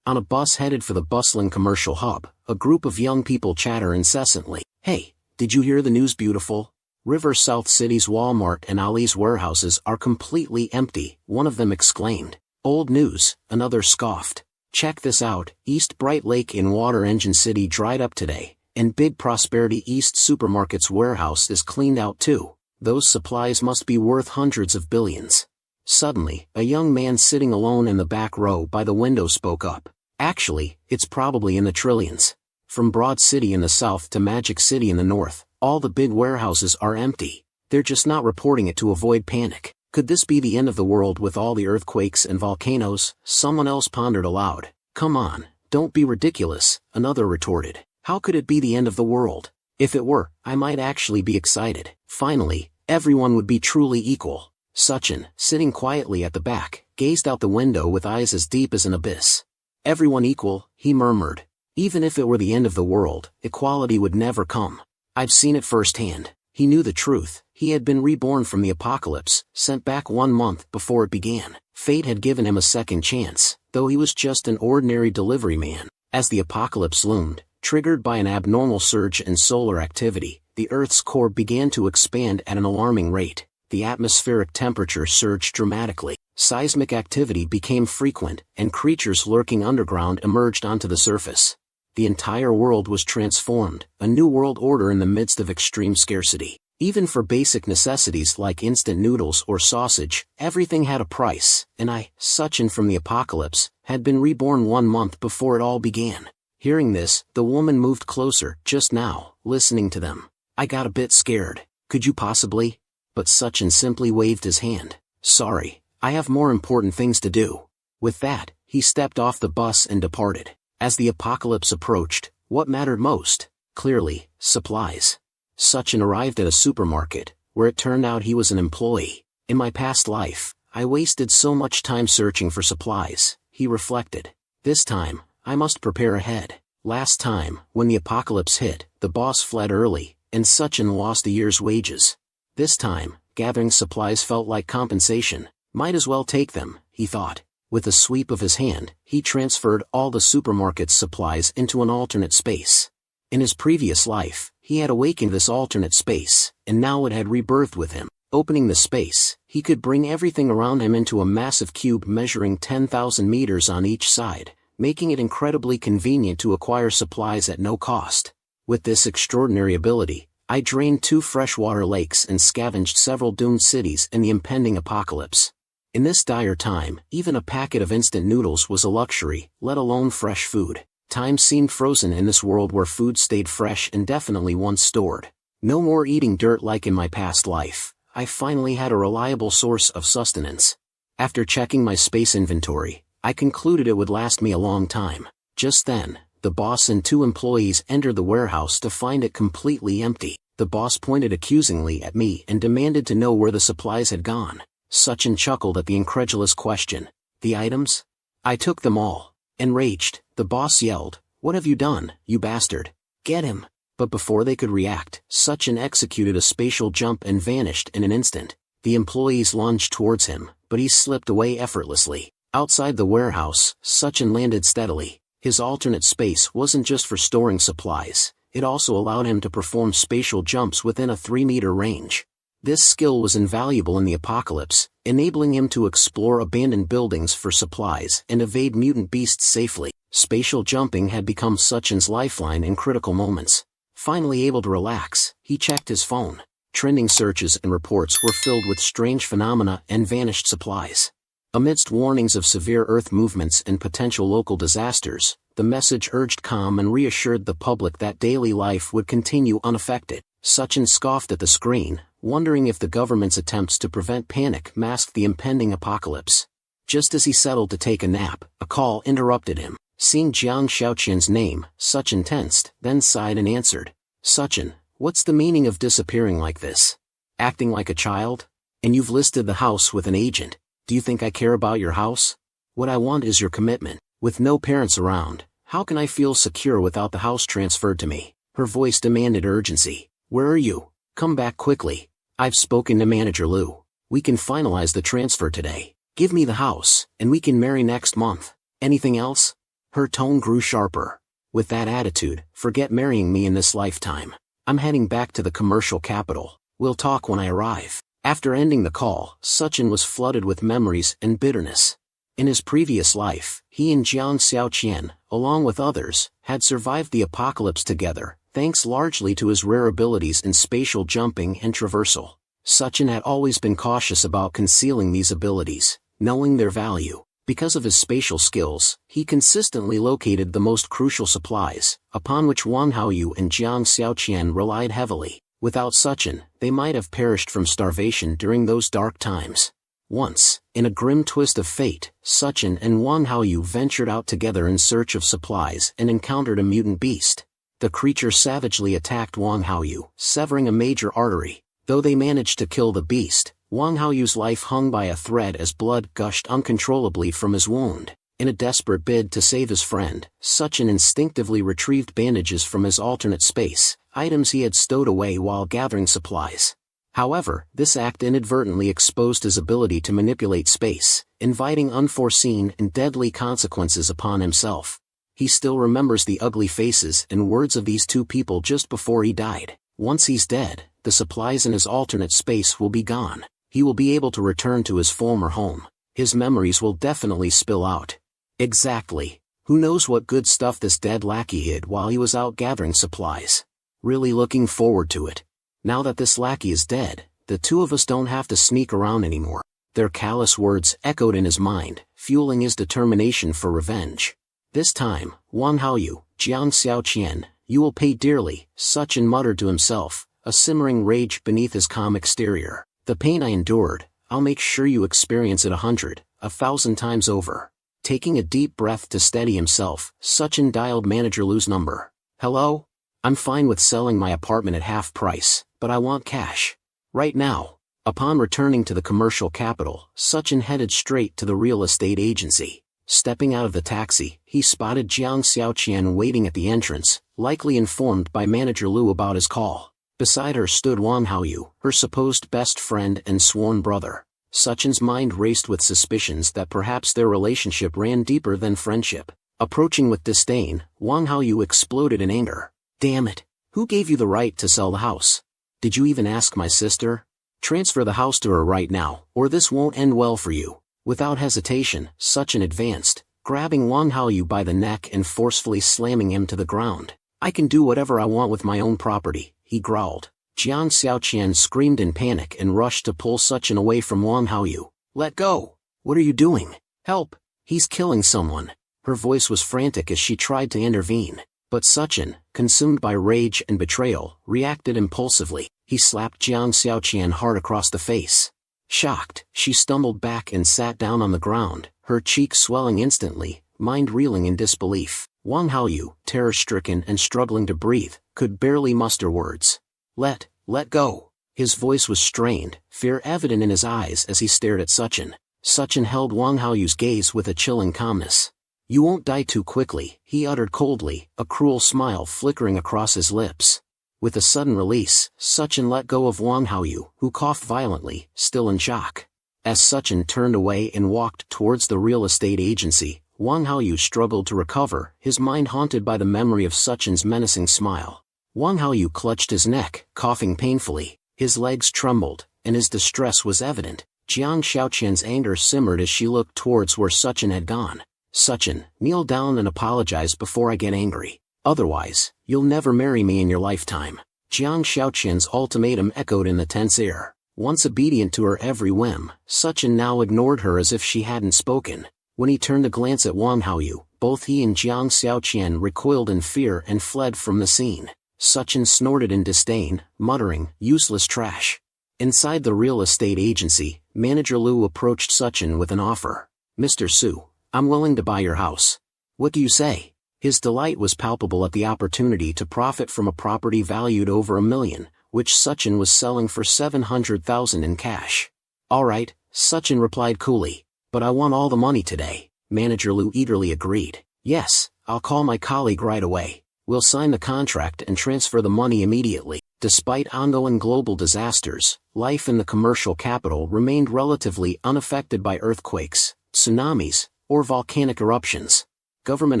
On a bus headed for the bustling commercial hub, a group of young people chatter incessantly. Hey, did you hear the news, beautiful? River South City's Walmart and Ali's warehouses are completely empty, one of them exclaimed. Old news, another scoffed. Check this out, East Bright Lake in Water Engine City dried up today, and Big Prosperity East Supermarket's warehouse is cleaned out too. Those supplies must be worth hundreds of billions. Suddenly, a young man sitting alone in the back row by the window spoke up. Actually, it's probably in the trillions. From Broad City in the south to Magic City in the north, all the big warehouses are empty. They're just not reporting it to avoid panic. Could this be the end of the world with all the earthquakes and volcanoes? Someone else pondered aloud. Come on, don't be ridiculous, another retorted. How could it be the end of the world? If it were, I might actually be excited. Finally, everyone would be truly equal. Sachin, sitting quietly at the back, gazed out the window with eyes as deep as an abyss. Everyone equal, he murmured. Even if it were the end of the world, equality would never come. I've seen it firsthand. He knew the truth. He had been reborn from the apocalypse, sent back 1 month before it began. Fate had given him a second chance, though he was just an ordinary delivery man. As the apocalypse loomed, triggered by an abnormal surge in solar activity, the Earth's core began to expand at an alarming rate. The atmospheric temperature surged dramatically. Seismic activity became frequent, and creatures lurking underground emerged onto the surface. The entire world was transformed, a new world order in the midst of extreme scarcity. Even for basic necessities like instant noodles or sausage, everything had a price, and I, Sachin from the apocalypse, had been reborn 1 month before it all began. Hearing this, the woman moved closer, just now, listening to them. I got a bit scared. Could you possibly? But Sachin simply waved his hand. Sorry, I have more important things to do. With that, he stepped off the bus and departed. As the apocalypse approached, what mattered most? Clearly, supplies. Sachin arrived at a supermarket, where it turned out he was an employee. In my past life, I wasted so much time searching for supplies, he reflected. This time, I must prepare ahead. Last time, when the apocalypse hit, the boss fled early, and Sachin lost a year's wages. This time, gathering supplies felt like compensation. Might as well take them, he thought. With a sweep of his hand, he transferred all the supermarket's supplies into an alternate space. In his previous life, he had awakened this alternate space, and now it had rebirthed with him. Opening the space, he could bring everything around him into a massive cube measuring 10,000 meters on each side, making it incredibly convenient to acquire supplies at no cost. With this extraordinary ability, I drained 2 freshwater lakes and scavenged several doomed cities in the impending apocalypse. In this dire time, even a packet of instant noodles was a luxury, let alone fresh food. Time seemed frozen in this world where food stayed fresh indefinitely once stored. No more eating dirt like in my past life. I finally had a reliable source of sustenance. After checking my space inventory, I concluded it would last me a long time. Just then, the boss and 2 employees entered the warehouse to find it completely empty. The boss pointed accusingly at me and demanded to know where the supplies had gone. Sachin chuckled at the incredulous question. The items? I took them all. Enraged, the boss yelled, What have you done, you bastard? Get him! But before they could react, Sachin executed a spatial jump and vanished in an instant. The employees lunged towards him, but he slipped away effortlessly. Outside the warehouse, Sachin landed steadily. His alternate space wasn't just for storing supplies, it also allowed him to perform spatial jumps within a 3-meter range. This skill was invaluable in the apocalypse, enabling him to explore abandoned buildings for supplies and evade mutant beasts safely. Spatial jumping had become Sachin's lifeline in critical moments. Finally able to relax, he checked his phone. Trending searches and reports were filled with strange phenomena and vanished supplies. Amidst warnings of severe Earth movements and potential local disasters, the message urged calm and reassured the public that daily life would continue unaffected. Sachin scoffed at the screen, wondering if the government's attempts to prevent panic masked the impending apocalypse. Just as he settled to take a nap, a call interrupted him. Seeing Jiang Xiaoqian's name, Sachin tensed, then sighed and answered. Sachin, what's the meaning of disappearing like this? Acting like a child? And you've listed the house with an agent. Do you think I care about your house? What I want is your commitment. With no parents around, how can I feel secure without the house transferred to me? Her voice demanded urgency. Where are you? Come back quickly. I've spoken to Manager Liu. We can finalize the transfer today. Give me the house, and we can marry next month. Anything else? Her tone grew sharper. With that attitude, forget marrying me in this lifetime. I'm heading back to the commercial capital. We'll talk when I arrive. After ending the call, Sachin was flooded with memories and bitterness. In his previous life, he and Jiang Xiaoqian, along with others, had survived the apocalypse together, thanks largely to his rare abilities in spatial jumping and traversal. Sachin had always been cautious about concealing these abilities, knowing their value. Because of his spatial skills, he consistently located the most crucial supplies, upon which Wang Haoyu and Jiang Xiaoqian relied heavily. Without Sachin, they might have perished from starvation during those dark times. Once, in a grim twist of fate, Sachin and Wang Haoyu ventured out together in search of supplies and encountered a mutant beast. The creature savagely attacked Wang Haoyu, severing a major artery. Though they managed to kill the beast, Wang Haoyu's life hung by a thread as blood gushed uncontrollably from his wound. In a desperate bid to save his friend, Sachin instinctively retrieved bandages from his alternate space, items he had stowed away while gathering supplies. However, this act inadvertently exposed his ability to manipulate space, inviting unforeseen and deadly consequences upon himself. He still remembers the ugly faces and words of these two people just before he died. Once he's dead, the supplies in his alternate space will be gone. He will be able to return to his former home. His memories will definitely spill out. Exactly. Who knows what good stuff this dead lackey hid while he was out gathering supplies. Really looking forward to it. Now that this lackey is dead, the two of us don't have to sneak around anymore. Their callous words echoed in his mind, fueling his determination for revenge. This time, Wang Haoyu, Jiang Xiaoqian, you will pay dearly, Sachin muttered to himself, a simmering rage beneath his calm exterior. The pain I endured, I'll make sure you experience it 100, 1,000 times over. Taking a deep breath to steady himself, Sachin dialed Manager Lu's number. Hello? I'm fine with selling my apartment at half price, but I want cash. Right now. Upon returning to the commercial capital, Sachin headed straight to the real estate agency. Stepping out of the taxi, he spotted Jiang Xiaoqian waiting at the entrance, likely informed by Manager Lu about his call. Beside her stood Wang Haoyu, her supposed best friend and sworn brother. Sachin's mind raced with suspicions that perhaps their relationship ran deeper than friendship. Approaching with disdain, Wang Haoyu exploded in anger. Damn it! Who gave you the right to sell the house? Did you even ask my sister? Transfer the house to her right now, or this won't end well for you. Without hesitation, Sachin advanced, grabbing Wang Haoyu by the neck and forcefully slamming him to the ground. I can do whatever I want with my own property, he growled. Jiang Xiaoqian screamed in panic and rushed to pull Sachin away from Wang Haoyu. Let go! What are you doing? Help! He's killing someone. Her voice was frantic as she tried to intervene. But Sachin, consumed by rage and betrayal, reacted impulsively. He slapped Jiang Xiaoqian hard across the face. Shocked, she stumbled back and sat down on the ground, her cheeks swelling instantly, mind reeling in disbelief. Wang Haoyu, terror-stricken and struggling to breathe, could barely muster words. Let go. His voice was strained, fear evident in his eyes as he stared at Sachin. Sachin held Wang Haoyu's gaze with a chilling calmness. You won't die too quickly, he uttered coldly, a cruel smile flickering across his lips. With a sudden release, Sachin let go of Wang Haoyu, who coughed violently, still in shock. As Sachin turned away and walked towards the real estate agency, Wang Haoyu struggled to recover, his mind haunted by the memory of Sachin's menacing smile. Wang Haoyu clutched his neck, coughing painfully. His legs trembled, and his distress was evident. Jiang Xiaoqian's anger simmered as she looked towards where Sachin had gone. Sachin, kneel down and apologize before I get angry. Otherwise, you'll never marry me in your lifetime. Jiang Xiaoqian's ultimatum echoed in the tense air. Once obedient to her every whim, Sachin now ignored her as if she hadn't spoken. When he turned to glance at Wang Haoyu, both he and Jiang Xiaoqian recoiled in fear and fled from the scene. Sachin snorted in disdain, muttering, useless trash. Inside the real estate agency, Manager Lu approached Sachin with an offer. Mr. Su, I'm willing to buy your house. What do you say? His delight was palpable at the opportunity to profit from a property valued over $1 million, which Sachin was selling for $700,000 in cash. All right, Sachin replied coolly. But I want all the money today. Manager Lu eagerly agreed. Yes, I'll call my colleague right away. We'll sign the contract and transfer the money immediately. Despite ongoing global disasters, life in the commercial capital remained relatively unaffected by earthquakes, tsunamis, or volcanic eruptions. Government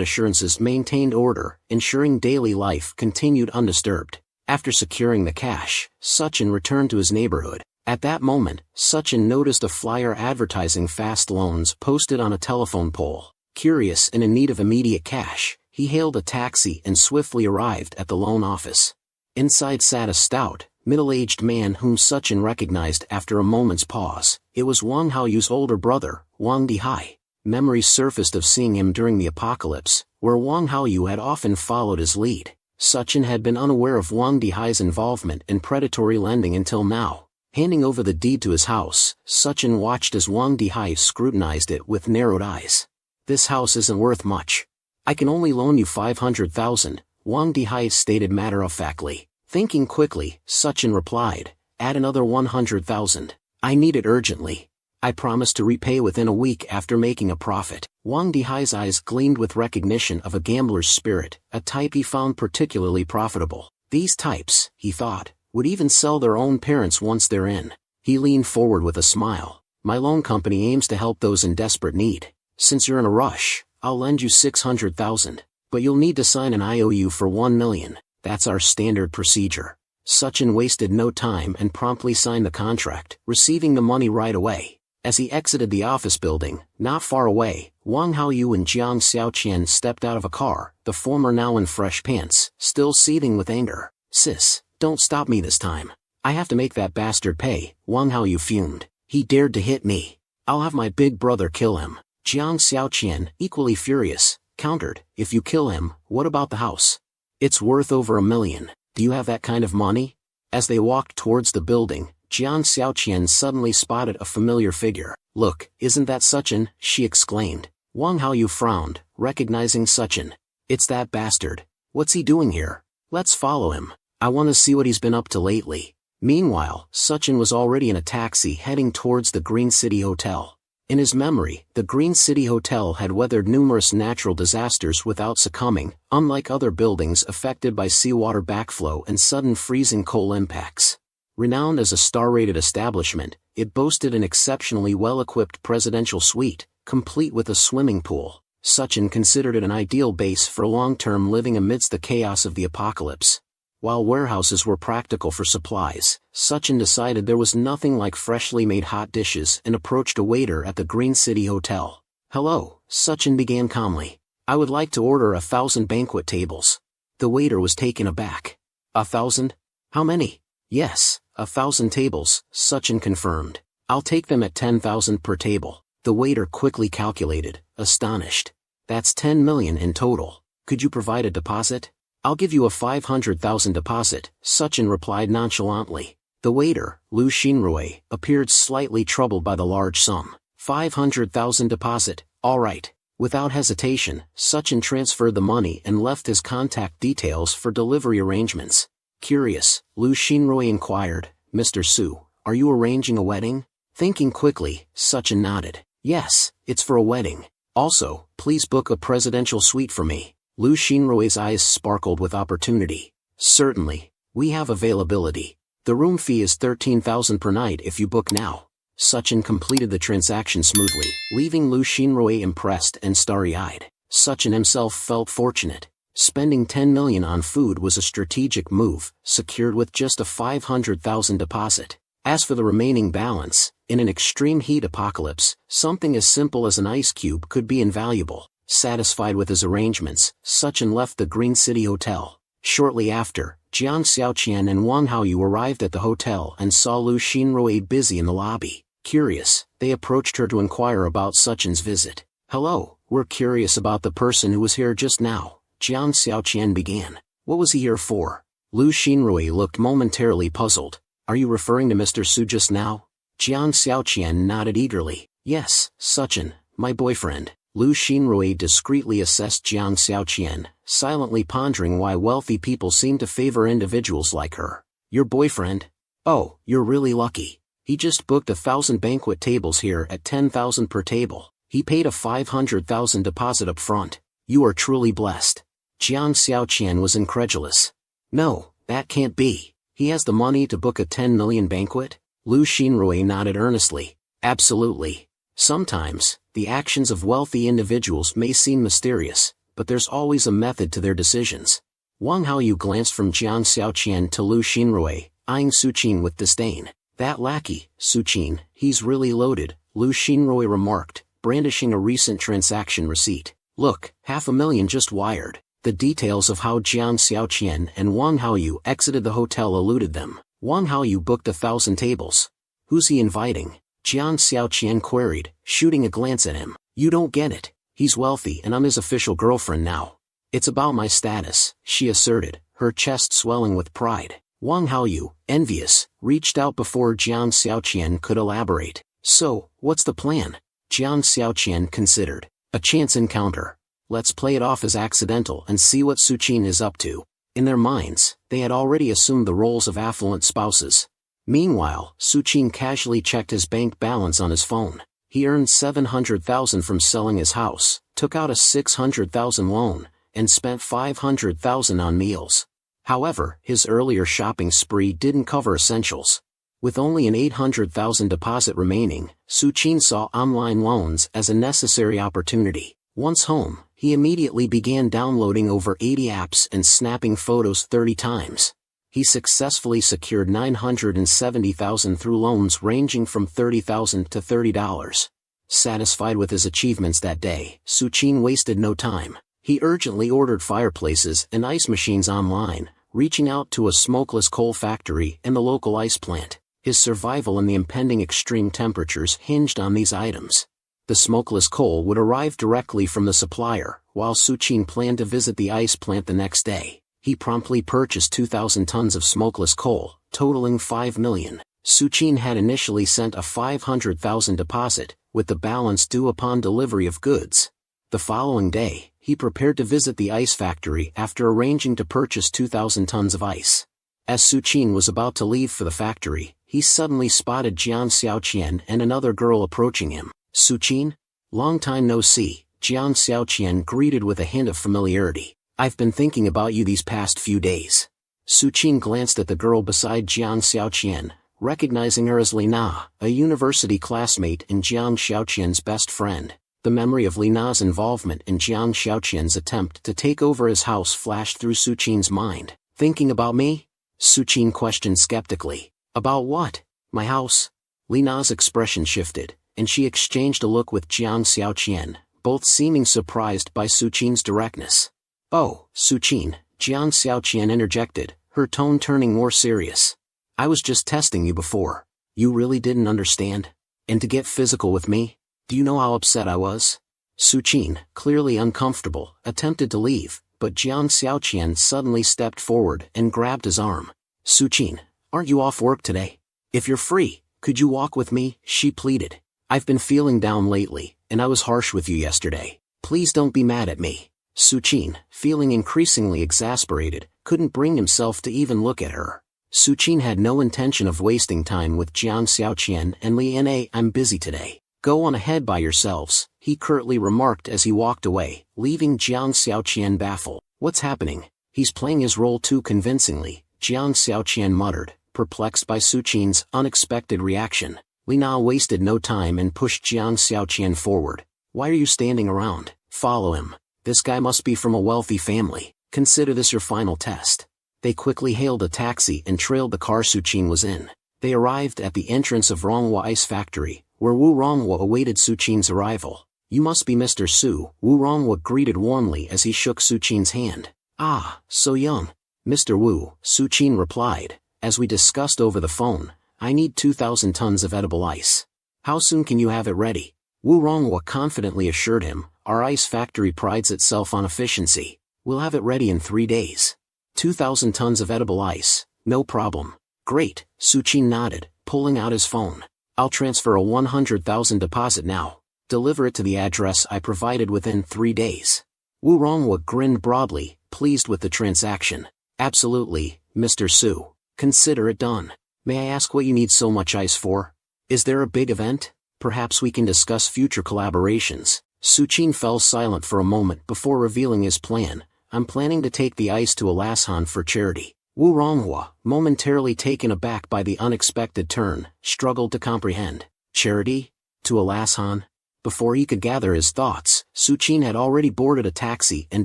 assurances maintained order, ensuring daily life continued undisturbed. After securing the cash, Sachin returned to his neighborhood. At that moment, Sachin noticed a flyer advertising fast loans posted on a telephone pole. Curious and in need of immediate cash, he hailed a taxi and swiftly arrived at the loan office. Inside sat a stout, middle-aged man whom Sachin recognized after a moment's pause. It was Wang Haoyu's older brother, Wang Dihai. Memories surfaced of seeing him during the apocalypse, where Wang Haoyu had often followed his lead. Sachin had been unaware of Wang Dihai's involvement in predatory lending until now. Handing over the deed to his house, Sachin watched as Wang Dihai scrutinized it with narrowed eyes. "This house isn't worth much. I can only loan you 500,000, Wang Dihai stated matter-of-factly. Thinking quickly, Sachin replied, "Add another 100,000. I need it urgently. I promise to repay within a week after making a profit." Wang Dihai's eyes gleamed with recognition of a gambler's spirit, a type he found particularly profitable. These types, he thought, would even sell their own parents once they're in. He leaned forward with a smile. "My loan company aims to help those in desperate need. Since you're in a rush, I'll lend you 600,000. But you'll need to sign an IOU for 1 million. That's our standard procedure." Sachin wasted no time and promptly signed the contract, receiving the money right away. As he exited the office building, not far away, Wang Haoyu and Jiang Xiaoqian stepped out of a car, the former now in fresh pants, still seething with anger. "Sis, don't stop me this time. I have to make that bastard pay," Wang Haoyu fumed. "He dared to hit me. I'll have my big brother kill him." Jiang Xiaoqian, equally furious, countered, "If you kill him, what about the house? It's worth over 1 million. Do you have that kind of money?" As they walked towards the building, Jiang Xiaoqian suddenly spotted a familiar figure. "Look, isn't that Sachin?" she exclaimed. Wang Haoyu frowned, recognizing Sachin. "It's that bastard. What's he doing here? Let's follow him. I want to see what he's been up to lately." Meanwhile, Sachin was already in a taxi heading towards the Green City Hotel. In his memory, the Green City Hotel had weathered numerous natural disasters without succumbing, unlike other buildings affected by seawater backflow and sudden freezing coal impacts. Renowned as a star-rated establishment, it boasted an exceptionally well-equipped presidential suite, complete with a swimming pool. Sachin considered it an ideal base for long-term living amidst the chaos of the apocalypse. While warehouses were practical for supplies, Sachin decided there was nothing like freshly made hot dishes and approached a waiter at the Green City Hotel. "Hello," Sachin began calmly. "I would like to order 1,000 banquet tables." The waiter was taken aback. 1,000? How many?" "Yes, 1,000 tables," Sachin confirmed. "I'll take them at 10,000 per table." The waiter quickly calculated, astonished. "That's 10 million in total. Could you provide a deposit?" "I'll give you a 500,000 deposit," Sachin replied nonchalantly. The waiter, Lu Xinrui, appeared slightly troubled by the large sum. 500,000 deposit, all right. Without hesitation, Sachin transferred the money and left his contact details for delivery arrangements. Curious, Lu Xinrui inquired, "Mr. Su, are you arranging a wedding?" Thinking quickly, Sachin nodded. "Yes, it's for a wedding. Also, please book a presidential suite for me." Lu Xinrui's eyes sparkled with opportunity. "Certainly, we have availability. The room fee is 13,000 per night if you book now." Sachin completed the transaction smoothly, leaving Lu Xinrui impressed and starry-eyed. Sachin himself felt fortunate. Spending 10 million on food was a strategic move, secured with just a 500,000 deposit. As for the remaining balance, in an extreme heat apocalypse, something as simple as an ice cube could be invaluable. Satisfied with his arrangements, Sachin left the Green City Hotel. Shortly after, Jiang Xiaoqian and Wang Haoyu arrived at the hotel and saw Lu Xinrui busy in the lobby. Curious, they approached her to inquire about Sachin's visit. "Hello, we're curious about the person who was here just now," Jiang Xiaoqian began. "What was he here for?" Lu Xinrui looked momentarily puzzled. "Are you referring to Mr. Su just now?" Jiang Xiaoqian nodded eagerly. "Yes, Sachin, my boyfriend." Lu Xinrui discreetly assessed Jiang Xiaoqian, silently pondering why wealthy people seem to favor individuals like her. "Your boyfriend? Oh, you're really lucky. He just booked 1,000 banquet tables here at 10,000 per table. He paid a 500,000 deposit up front. You are truly blessed." Jiang Xiaoqian was incredulous. "No, that can't be. He has the money to book a 10 million banquet?" Lu Xinrui nodded earnestly. "Absolutely. Sometimes, The actions of wealthy individuals may seem mysterious, but there's always a method to their decisions. Wang Haoyu glanced from Jiang Xiaoqian to Lu Xinrui, eyeing Su Qin with disdain. That lackey, Su Qin, he's really loaded, Lu Xinrui remarked, brandishing a recent transaction receipt. Look, $500,000 just wired. The details of how Jiang Xiaoqian and Wang Haoyu exited the hotel eluded them. Wang Haoyu booked 1,000 tables. Who's he inviting? Jiang Xiaoqian queried, shooting a glance at him. You don't get it. He's wealthy and I'm his official girlfriend now. It's about my status, she asserted, her chest swelling with pride. Wang Haoyu, envious, reached out before Jiang Xiaoqian could elaborate. So, what's the plan? Jiang Xiaoqian considered. A chance encounter. Let's play it off as accidental and see what Su Qin is up to. In their minds, they had already assumed the roles of affluent spouses. Meanwhile, Su Qin casually checked his bank balance on his phone. He earned $700,000 from selling his house, took out a $600,000 loan, and spent $500,000 on meals. However, his earlier shopping spree didn't cover essentials. With only an $800,000 deposit remaining, Su Qin saw online loans as a necessary opportunity. Once home, he immediately began downloading over 80 apps and snapping photos 30 times. He successfully secured $970,000 through loans ranging from $30,000 to $30. Satisfied with his achievements that day, Su Qin wasted no time. He urgently ordered fireplaces and ice machines online, reaching out to a smokeless coal factory and the local ice plant. His survival in the impending extreme temperatures hinged on these items. The smokeless coal would arrive directly from the supplier, while Su Qin planned to visit the ice plant the next day. He promptly purchased 2,000 tons of smokeless coal, totaling $5 million. Su Qin had initially sent a $500,000 deposit, with the balance due upon delivery of goods. The following day, he prepared to visit the ice factory after arranging to purchase 2,000 tons of ice. As Su Qin was about to leave for the factory, he suddenly spotted Jiang Xiaoqian and another girl approaching him. Su Qin? Long time no see, Jiang Xiaoqian greeted with a hint of familiarity. I've been thinking about you these past few days. Su Qin glanced at the girl beside Jiang Xiaoqian, recognizing her as Li Na, a university classmate and Jiang Xiaoqian's best friend. The memory of Li Na's involvement in Jiang Xiaoqian's attempt to take over his house flashed through Su Qin's mind. Thinking about me? Su Qin questioned skeptically. About what? My house? Li Na's expression shifted, and she exchanged a look with Jiang Xiaoqian, both seeming surprised by Su Qin's directness. Oh, Su Qin, Jiang Xiaoqian interjected, her tone turning more serious. I was just testing you before. You really didn't understand? And to get physical with me? Do you know how upset I was? Su Qin, clearly uncomfortable, attempted to leave, but Jiang Xiaoqian suddenly stepped forward and grabbed his arm. Su Qin, aren't you off work today? If you're free, could you walk with me? She pleaded. I've been feeling down lately, and I was harsh with you yesterday. Please don't be mad at me. Su Qin, feeling increasingly exasperated, couldn't bring himself to even look at her. Su Qin had no intention of wasting time with Jiang Xiaoqian and Li Na. I'm busy today. Go on ahead by yourselves, he curtly remarked as he walked away, leaving Jiang Xiaoqian baffled. What's happening? He's playing his role too convincingly, Jiang Xiaoqian muttered, perplexed by Su Qin's unexpected reaction. Li Na wasted no time and pushed Jiang Xiaoqian forward. Why are you standing around? Follow him. This guy must be from a wealthy family. Consider this your final test. They quickly hailed a taxi and trailed the car Su Qin was in. They arrived at the entrance of Ronghua Ice Factory, where Wu Ronghua awaited Su Qin's arrival. You must be Mr. Su, Wu Ronghua greeted warmly as he shook Su Qin's hand. Ah, so young. Mr. Wu, Su Qin replied. As we discussed over the phone, I need 2,000 tons of edible ice. How soon can you have it ready? Wu Ronghua confidently assured him, our ice factory prides itself on efficiency. We'll have it ready in 3 days. 2,000 tons of edible ice, no problem. Great, Su Qin nodded, pulling out his phone. I'll transfer a 100,000 deposit now. Deliver it to the address I provided within 3 days. Wu Ronghua grinned broadly, pleased with the transaction. Absolutely, Mr. Su. Consider it done. May I ask what you need so much ice for? Is there a big event? Perhaps we can discuss future collaborations. Su Qin fell silent for a moment before revealing his plan. I'm planning to take the ice to Alashan for charity. Wu Ronghua, momentarily taken aback by the unexpected turn, struggled to comprehend. Charity? To Alashan? Before he could gather his thoughts, Suchin had already boarded a taxi and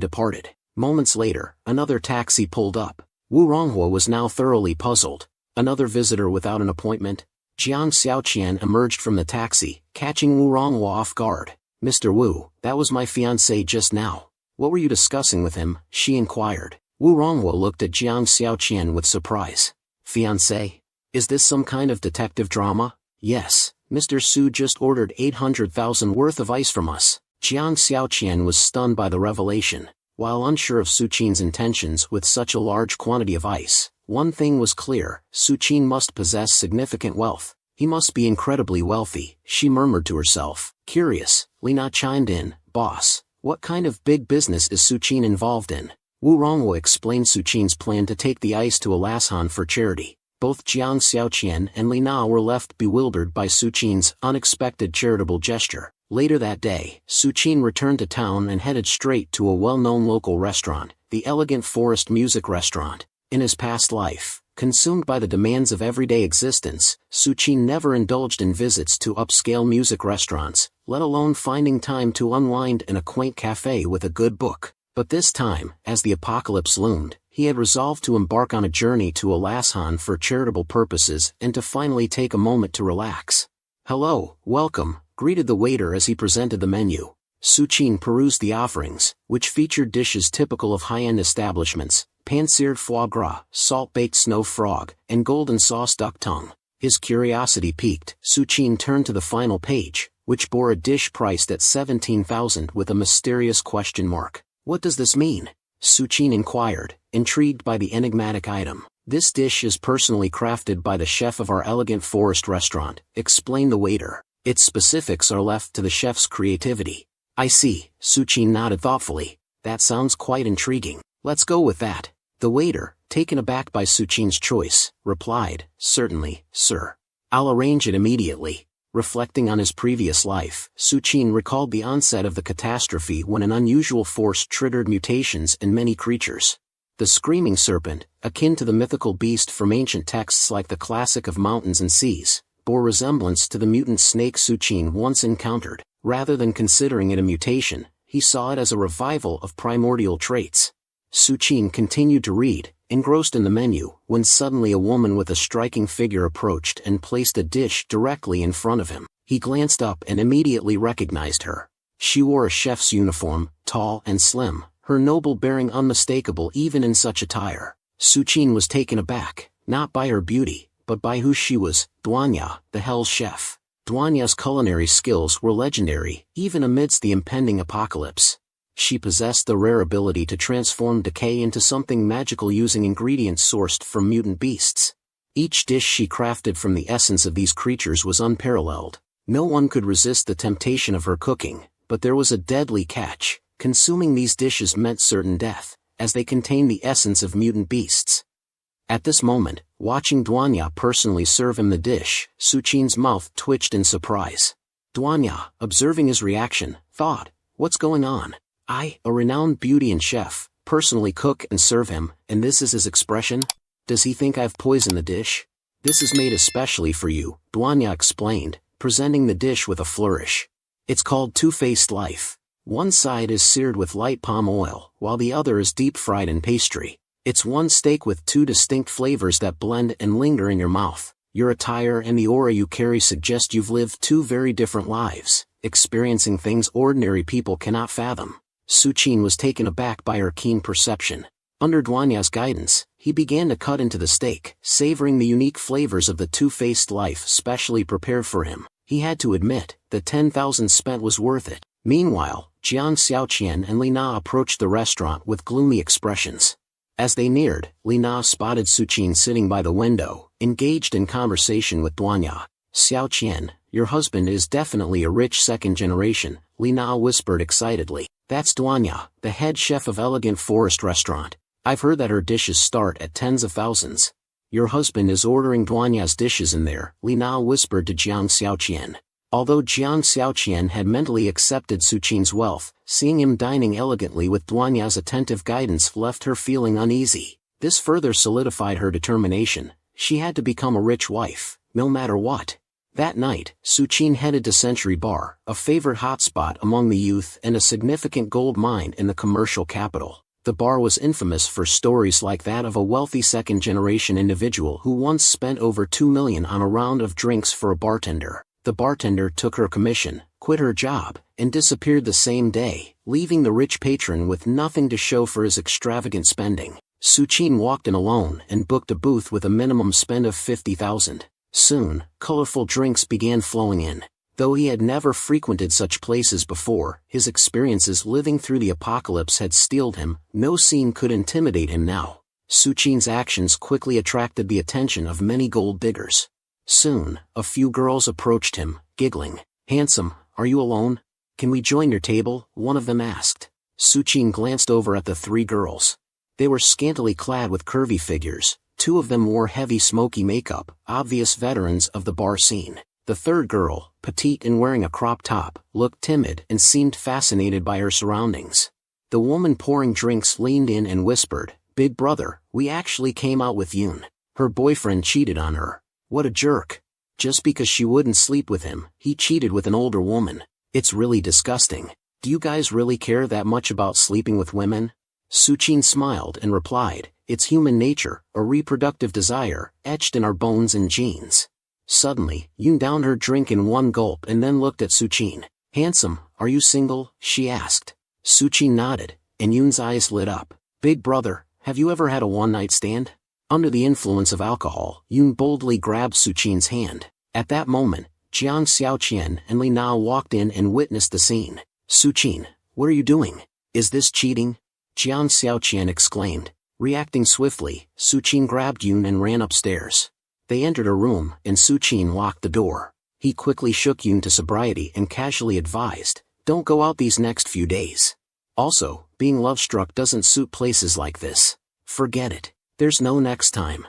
departed. Moments later, another taxi pulled up. Wu Ronghua was now thoroughly puzzled. Another visitor without an appointment? Jiang Xiaoqian emerged from the taxi, catching Wu Ronghua off guard. "Mr. Wu, that was my fiancé just now. What were you discussing with him?" she inquired. Wu Ronghua looked at Jiang Xiaoqian with surprise. "Fiancé? Is this some kind of detective drama?" "Yes, Mr. Su just ordered 800,000 worth of ice from us." Jiang Xiaoqian was stunned by the revelation. While unsure of Suchin's intentions with such a large quantity of ice, one thing was clear: Suchin must possess significant wealth. He must be incredibly wealthy, she murmured to herself. Curious, Lina chimed in, "Boss, what kind of big business is Suchin involved in?" Wu Ronghua explained Suchin's plan to take the ice to Alashan for charity. Both Jiang Xiaoqian and Lina were left bewildered by Suchin's unexpected charitable gesture. Later that day, Suchin returned to town and headed straight to a well-known local restaurant, the Elegant Forest Music Restaurant. In his past life, consumed by the demands of everyday existence, Suchin never indulged in visits to upscale music restaurants, let alone finding time to unwind in a quaint cafe with a good book. But this time, as the apocalypse loomed, he had resolved to embark on a journey to Alashan for charitable purposes and to finally take a moment to relax. "Hello, welcome," greeted the waiter as he presented the menu. Suchin perused the offerings, which featured dishes typical of high-end establishments: pan-seared foie gras, salt-baked snow frog, and golden sauce duck tongue. His curiosity piqued, Suchin turned to the final page, which bore a dish priced at 17,000 with a mysterious question mark. "What does this mean?" Suchin inquired, intrigued by the enigmatic item. "This dish is personally crafted by the chef of our Elegant Forest restaurant," explained the waiter. "Its specifics are left to the chef's creativity." "I see," Suchin nodded thoughtfully. "That sounds quite intriguing. Let's go with that." The waiter, taken aback by Suchin's choice, replied, "Certainly, sir. I'll arrange it immediately." Reflecting on his previous life, Suchin recalled the onset of the catastrophe when an unusual force triggered mutations in many creatures. The screaming serpent, akin to the mythical beast from ancient texts like the classic of mountains and seas, bore resemblance to the mutant snake Suchin once encountered. Rather than considering it a mutation, he saw it as a revival of primordial traits. Suchin continued to read, engrossed in the menu, when suddenly a woman with a striking figure approached and placed a dish directly in front of him. He glanced up and immediately recognized her. She wore a chef's uniform, tall and slim, her noble bearing unmistakable even in such attire. Suchin was taken aback, not by her beauty, but by who she was: Duanya, the Hell's chef. Duanya's culinary skills were legendary, even amidst the impending apocalypse. She possessed the rare ability to transform decay into something magical using ingredients sourced from mutant beasts. Each dish she crafted from the essence of these creatures was unparalleled. No one could resist the temptation of her cooking, but there was a deadly catch: consuming these dishes meant certain death, as they contained the essence of mutant beasts. At this moment, watching Duanya personally serve him the dish, Suchin's mouth twitched in surprise. Duanya, observing his reaction, thought, "What's going on? I, a renowned beauty and chef, personally cook and serve him, and this is his expression? Does he think I've poisoned the dish?" "This is made especially for you," Duanya explained, presenting the dish with a flourish. "It's called two-faced life. One side is seared with light palm oil, while the other is deep-fried in pastry. It's one steak with two distinct flavors that blend and linger in your mouth. Your attire and the aura you carry suggest you've lived two very different lives, experiencing things ordinary people cannot fathom." Suchin was taken aback by her keen perception. Under Duanya's guidance, he began to cut into the steak, savoring the unique flavors of the two-faced life specially prepared for him. He had to admit, the 10,000 spent was worth it. Meanwhile, Jiang Xiaoqian and Lina approached the restaurant with gloomy expressions. As they neared, Lina spotted Suchin sitting by the window, engaged in conversation with Duanya. "Xiaoqian, your husband is definitely a rich second generation," Lina whispered excitedly. "That's Duanya, the head chef of Elegant Forest Restaurant. I've heard that her dishes start at tens of thousands." "Your husband is ordering Duanya's dishes in there," Lina whispered to Jiang Xiaoqian. Although Jiang Xiaoqian had mentally accepted Suchin's wealth, seeing him dining elegantly with Duanya's attentive guidance left her feeling uneasy. This further solidified her determination: she had to become a rich wife, no matter what. That night, Suchin headed to Century Bar, a favorite hotspot among the youth and a significant gold mine in the commercial capital. The bar was infamous for stories like that of a wealthy second-generation individual who once spent over $2 million on a round of drinks for a bartender. The bartender took her commission, quit her job, and disappeared the same day, leaving the rich patron with nothing to show for his extravagant spending. Suchin walked in alone and booked a booth with a minimum spend of $50,000. Soon, colorful drinks began flowing in. Though he had never frequented such places before, his experiences living through the apocalypse had steeled him. No scene could intimidate him now. Suchin's actions quickly attracted the attention of many gold diggers. Soon, a few girls approached him, giggling. "Handsome, are you alone? Can we join your table?" one of them asked. Suchin glanced over at the three girls. They were scantily clad with curvy figures. Two of them wore heavy smoky makeup, obvious veterans of the bar scene. The third girl, petite and wearing a crop top, looked timid and seemed fascinated by her surroundings. The woman pouring drinks leaned in and whispered, "Big brother, we actually came out with Yoon. Her boyfriend cheated on her. What a jerk. Just because she wouldn't sleep with him, he cheated with an older woman. It's really disgusting. Do you guys really care that much about sleeping with women?" Suchin smiled and replied, "It's human nature, a reproductive desire, etched in our bones and genes." Suddenly, Yoon downed her drink in one gulp and then looked at Suchin. "Handsome, are you single?" she asked. Suchin nodded, and Yoon's eyes lit up. "Big brother, have you ever had a one-night stand?" Under the influence of alcohol, Yoon boldly grabbed Suchin's hand. At that moment, Jiang Xiaoqian and Li Na walked in and witnessed the scene. "Suchin, what are you doing? Is this cheating?" Jiang Xiaoqian exclaimed. Reacting swiftly, Suchin grabbed Yoon and ran upstairs. They entered a room, and Suchin locked the door. He quickly shook Yoon to sobriety and casually advised, "Don't go out these next few days. Also, being love-struck doesn't suit places like this. Forget it. There's no next time."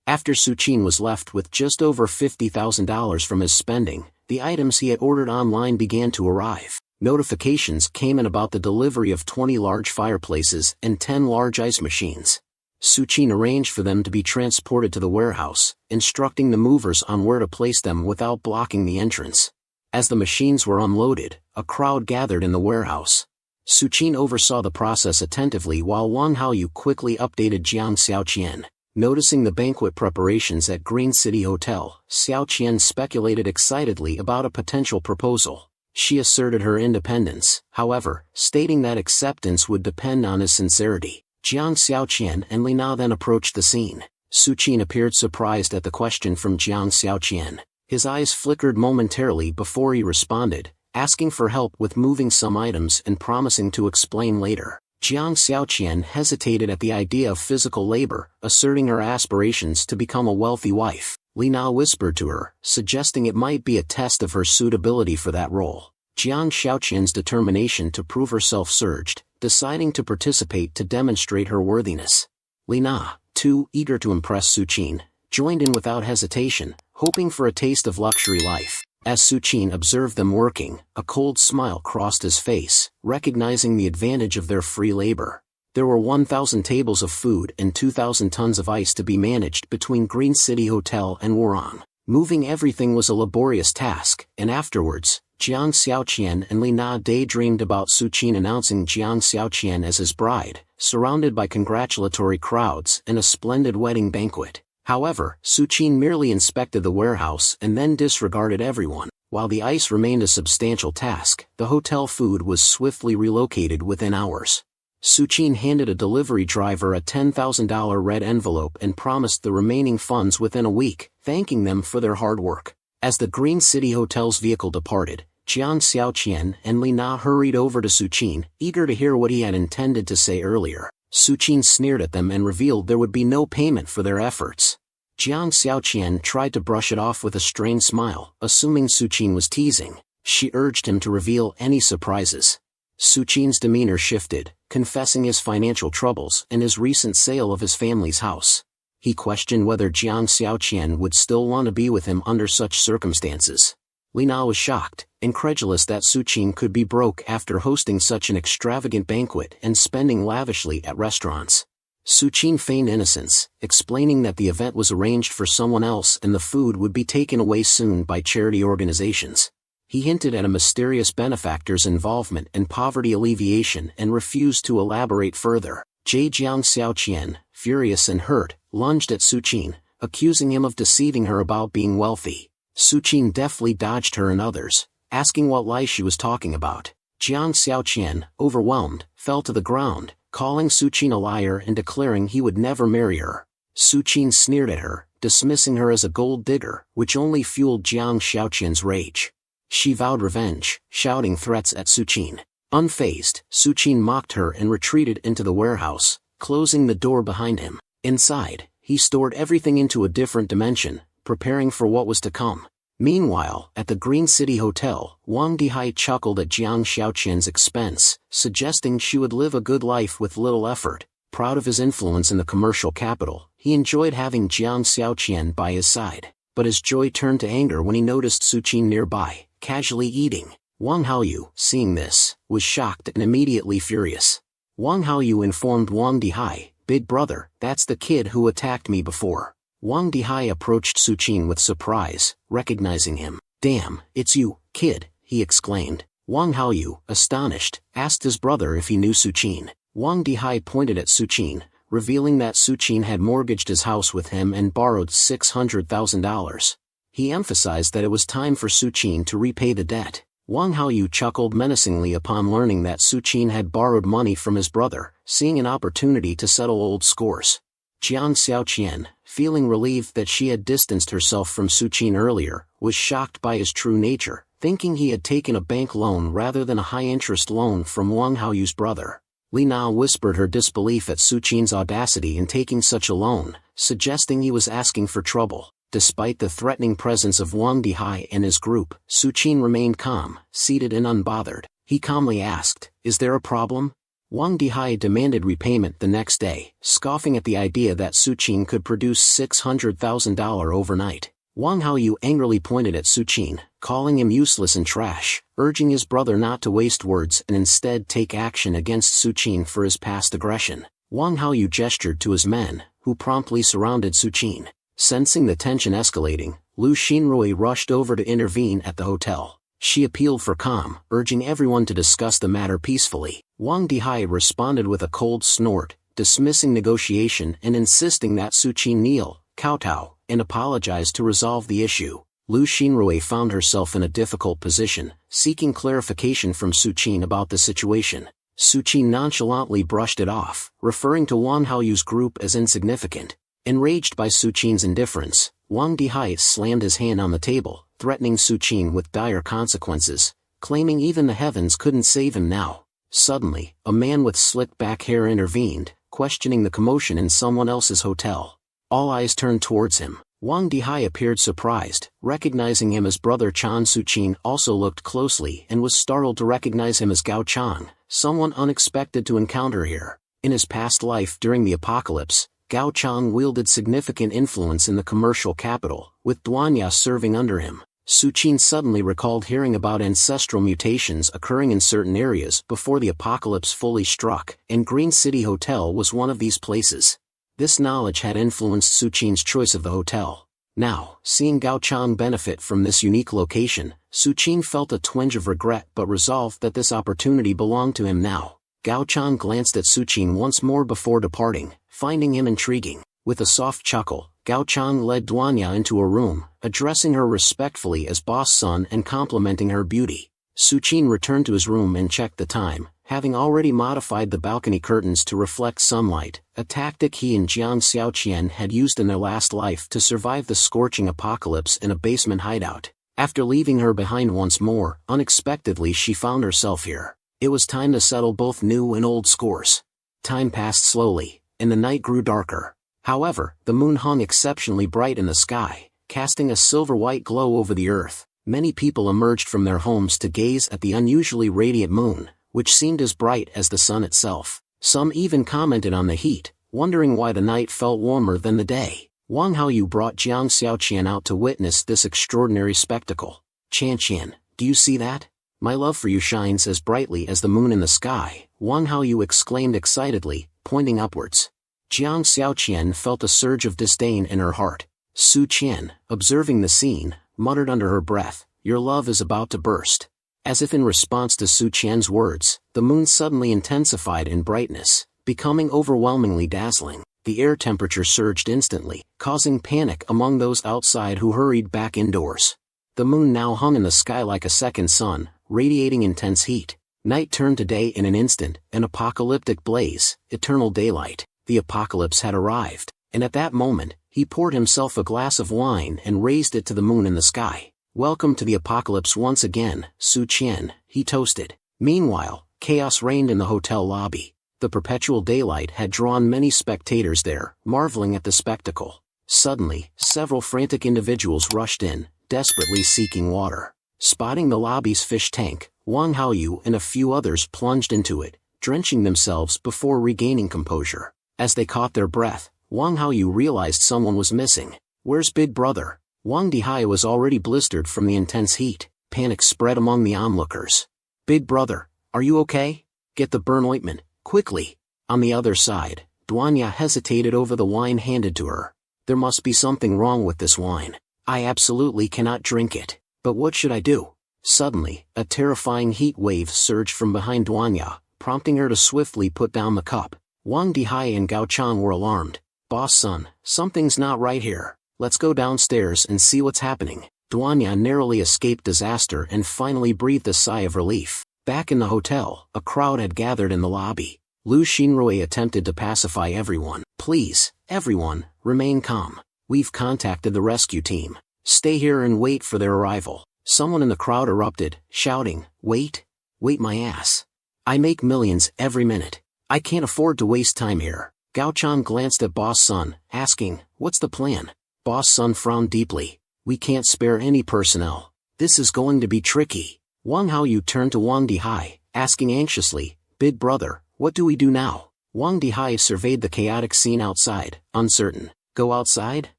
After Suchin was left with just over $50,000 from his spending, the items he had ordered online began to arrive. Notifications came in about the delivery of 20 large fireplaces and 10 large ice machines. Suchin arranged for them to be transported to the warehouse, instructing the movers on where to place them without blocking the entrance. As the machines were unloaded, a crowd gathered in the warehouse. Suchin oversaw the process attentively while Wang Haoyu quickly updated Jiang Xiaoqian. Noticing the banquet preparations at Green City Hotel, Xiaoqian speculated excitedly about a potential proposal. She asserted her independence, however, stating that acceptance would depend on his sincerity. Jiang Xiaoqian and Li Na then approached the scene. Suchin appeared surprised at the question from Jiang Xiaoqian. His eyes flickered momentarily before he responded, asking for help with moving some items and promising to explain later. Jiang Xiaoqian hesitated at the idea of physical labor, asserting her aspirations to become a wealthy wife. Li Na whispered to her, suggesting it might be a test of her suitability for that role. Jiang Xiaoqian's determination to prove herself surged, deciding to participate to demonstrate her worthiness. Li Na, too eager to impress Suchin, joined in without hesitation, hoping for a taste of luxury life. As Suchin observed them working, a cold smile crossed his face, recognizing the advantage of their free labor. There were 1,000 tables of food and 2,000 tons of ice to be managed between Green City Hotel and Warong. Moving everything was a laborious task, and afterwards, Jiang Xiaoqian and Li Na daydreamed about Suchin announcing Jiang Xiaoqian as his bride, surrounded by congratulatory crowds and a splendid wedding banquet. However, Suchin merely inspected the warehouse and then disregarded everyone. While the ice remained a substantial task, the hotel food was swiftly relocated within hours. Suchin handed a delivery driver a $10,000 red envelope and promised the remaining funds within a week, thanking them for their hard work. As the Green City Hotel's vehicle departed, Jiang Xiaoqian and Li Na hurried over to Suchin, eager to hear what he had intended to say earlier. Suchin sneered at them and revealed there would be no payment for their efforts. Jiang Xiaoqian tried to brush it off with a strained smile, assuming Suchin was teasing. She urged him to reveal any surprises. Suchin's demeanor shifted, confessing his financial troubles and his recent sale of his family's house. He questioned whether Jiang Xiaoqian would still want to be with him under such circumstances. Li Na was shocked, incredulous that Suchin could be broke after hosting such an extravagant banquet and spending lavishly at restaurants. Suchin feigned innocence, explaining that the event was arranged for someone else and the food would be taken away soon by charity organizations. He hinted at a mysterious benefactor's involvement in poverty alleviation and refused to elaborate further. Zhejiang Xiaoqian, furious and hurt, lunged at Suchin, accusing him of deceiving her about being wealthy. Suchin deftly dodged her and others, asking what lie she was talking about. Jiang Xiaoqian, overwhelmed, fell to the ground, calling Suchin a liar and declaring he would never marry her. Suchin sneered at her, dismissing her as a gold digger, which only fueled Jiang Xiaoqian's rage. She vowed revenge, shouting threats at Suchin. Unfazed, Suchin mocked her and retreated into the warehouse, closing the door behind him. Inside, he stored everything into a different dimension, preparing for what was to come. Meanwhile, at the Green City Hotel, Wang Dihai chuckled at Jiang Xiaoqian's expense, suggesting she would live a good life with little effort. Proud of his influence in the commercial capital, he enjoyed having Jiang Xiaoqian by his side. But his joy turned to anger when he noticed Suchin nearby, casually eating. Wang Haoyu, seeing this, was shocked and immediately furious. Wang Haoyu informed Wang Dihai, "Big brother, that's the kid who attacked me before." Wang Dihai approached Suchin with surprise, recognizing him. "Damn, it's you, kid," he exclaimed. Wang Haoyu, astonished, asked his brother if he knew Suchin. Wang Dihai pointed at Suchin, revealing that Suchin had mortgaged his house with him and borrowed $600,000. He emphasized that it was time for Suchin to repay the debt. Wang Haoyu chuckled menacingly upon learning that Suchin had borrowed money from his brother, seeing an opportunity to settle old scores. Jiang Xiaoqian, feeling relieved that she had distanced herself from Suchin earlier, was shocked by his true nature, thinking he had taken a bank loan rather than a high-interest loan from Wang Haoyu's brother. Li Na whispered her disbelief at Suchin's audacity in taking such a loan, suggesting he was asking for trouble. Despite the threatening presence of Wang Dihai and his group, Suchin remained calm, seated and unbothered. He calmly asked, "Is there a problem?" Wang Dihai demanded repayment the next day, scoffing at the idea that Suchin could produce $600,000 overnight. Wang Haoyu angrily pointed at Suchin, calling him useless and trash, urging his brother not to waste words and instead take action against Suchin for his past aggression. Wang Haoyu gestured to his men, who promptly surrounded Suchin. Sensing the tension escalating, Lu Xinrui rushed over to intervene at the hotel. She appealed for calm, urging everyone to discuss the matter peacefully. Wang Dihai responded with a cold snort, dismissing negotiation and insisting that Suchin kneel, kowtow, and apologize to resolve the issue. Lu Xinrui found herself in a difficult position, seeking clarification from Suchin about the situation. Suchin nonchalantly brushed it off, referring to Wang Haoyu's group as insignificant. Enraged by Suchin's indifference, Wang Dihai slammed his hand on the table, threatening Suchin with dire consequences, claiming even the heavens couldn't save him now. Suddenly, a man with slick back hair intervened, questioning the commotion in someone else's hotel. All eyes turned towards him. Wang Dihai appeared surprised, recognizing him as brother Chan. Suchin also looked closely and was startled to recognize him as Gao Chang, someone unexpected to encounter here. In his past life during the apocalypse, Gao Chang wielded significant influence in the commercial capital, with Duanya serving under him. Suchin suddenly recalled hearing about ancestral mutations occurring in certain areas before the apocalypse fully struck, and Green City Hotel was one of these places. This knowledge had influenced Suchin's choice of the hotel. Now, seeing Gao Chang benefit from this unique location, Suchin felt a twinge of regret but resolved that this opportunity belonged to him now. Gao Chang glanced at Suchin once more before departing, finding him intriguing. With a soft chuckle, Gao Chang led Duanya into a room, addressing her respectfully as boss son and complimenting her beauty. Suchin returned to his room and checked the time, having already modified the balcony curtains to reflect sunlight, a tactic he and Jiang Xiaoqian had used in their last life to survive the scorching apocalypse in a basement hideout. After leaving her behind once more, unexpectedly she found herself here. It was time to settle both new and old scores. Time passed slowly, and the night grew darker. However, the moon hung exceptionally bright in the sky, casting a silver-white glow over the earth. Many people emerged from their homes to gaze at the unusually radiant moon, which seemed as bright as the sun itself. Some even commented on the heat, wondering why the night felt warmer than the day. Wang Haoyu brought Jiang Xiaoqian out to witness this extraordinary spectacle. "Qian, do you see that? My love for you shines as brightly as the moon in the sky," Wang Haoyu exclaimed excitedly, pointing upwards. Jiang Xiaoqian felt a surge of disdain in her heart. Su Qian, observing the scene, muttered under her breath, "Your love is about to burst." As if in response to Su Qian's words, the moon suddenly intensified in brightness, becoming overwhelmingly dazzling. The air temperature surged instantly, causing panic among those outside who hurried back indoors. The moon now hung in the sky like a second sun, radiating intense heat. Night turned to day in an instant, an apocalyptic blaze, eternal daylight. The apocalypse had arrived, and at that moment, he poured himself a glass of wine and raised it to the moon in the sky. "Welcome to the apocalypse once again, Su Qian," he toasted. Meanwhile, chaos reigned in the hotel lobby. The perpetual daylight had drawn many spectators there, marveling at the spectacle. Suddenly, several frantic individuals rushed in, desperately seeking water. Spotting the lobby's fish tank, Wang Haoyu and a few others plunged into it, drenching themselves before regaining composure. As they caught their breath, Wang Haoyu realized someone was missing. "Where's Big Brother?" Wang Dihai was already blistered from the intense heat. Panic spread among the onlookers. "Big Brother, are you okay? Get the burn ointment, quickly." On the other side, Duanya hesitated over the wine handed to her. "There must be something wrong with this wine. I absolutely cannot drink it. But what should I do?" Suddenly, a terrifying heat wave surged from behind Duanya, prompting her to swiftly put down the cup. Wang Dihai and Gao Chang were alarmed. "Boss son, something's not right here. Let's go downstairs and see what's happening." Duanya narrowly escaped disaster and finally breathed a sigh of relief. Back in the hotel, a crowd had gathered in the lobby. Lu Xinrui attempted to pacify everyone. "Please, everyone, remain calm. We've contacted the rescue team. Stay here and wait for their arrival." Someone in the crowd erupted, shouting, "Wait? Wait my ass. I make millions every minute. I can't afford to waste time here." Gao Chan glanced at Boss Sun, asking, "What's the plan?" Boss Sun frowned deeply. "We can't spare any personnel. This is going to be tricky." Wang Haoyu turned to Wang Dihai, asking anxiously, "Big Brother, what do we do now?" Wang Dihai surveyed the chaotic scene outside, uncertain. "Go outside?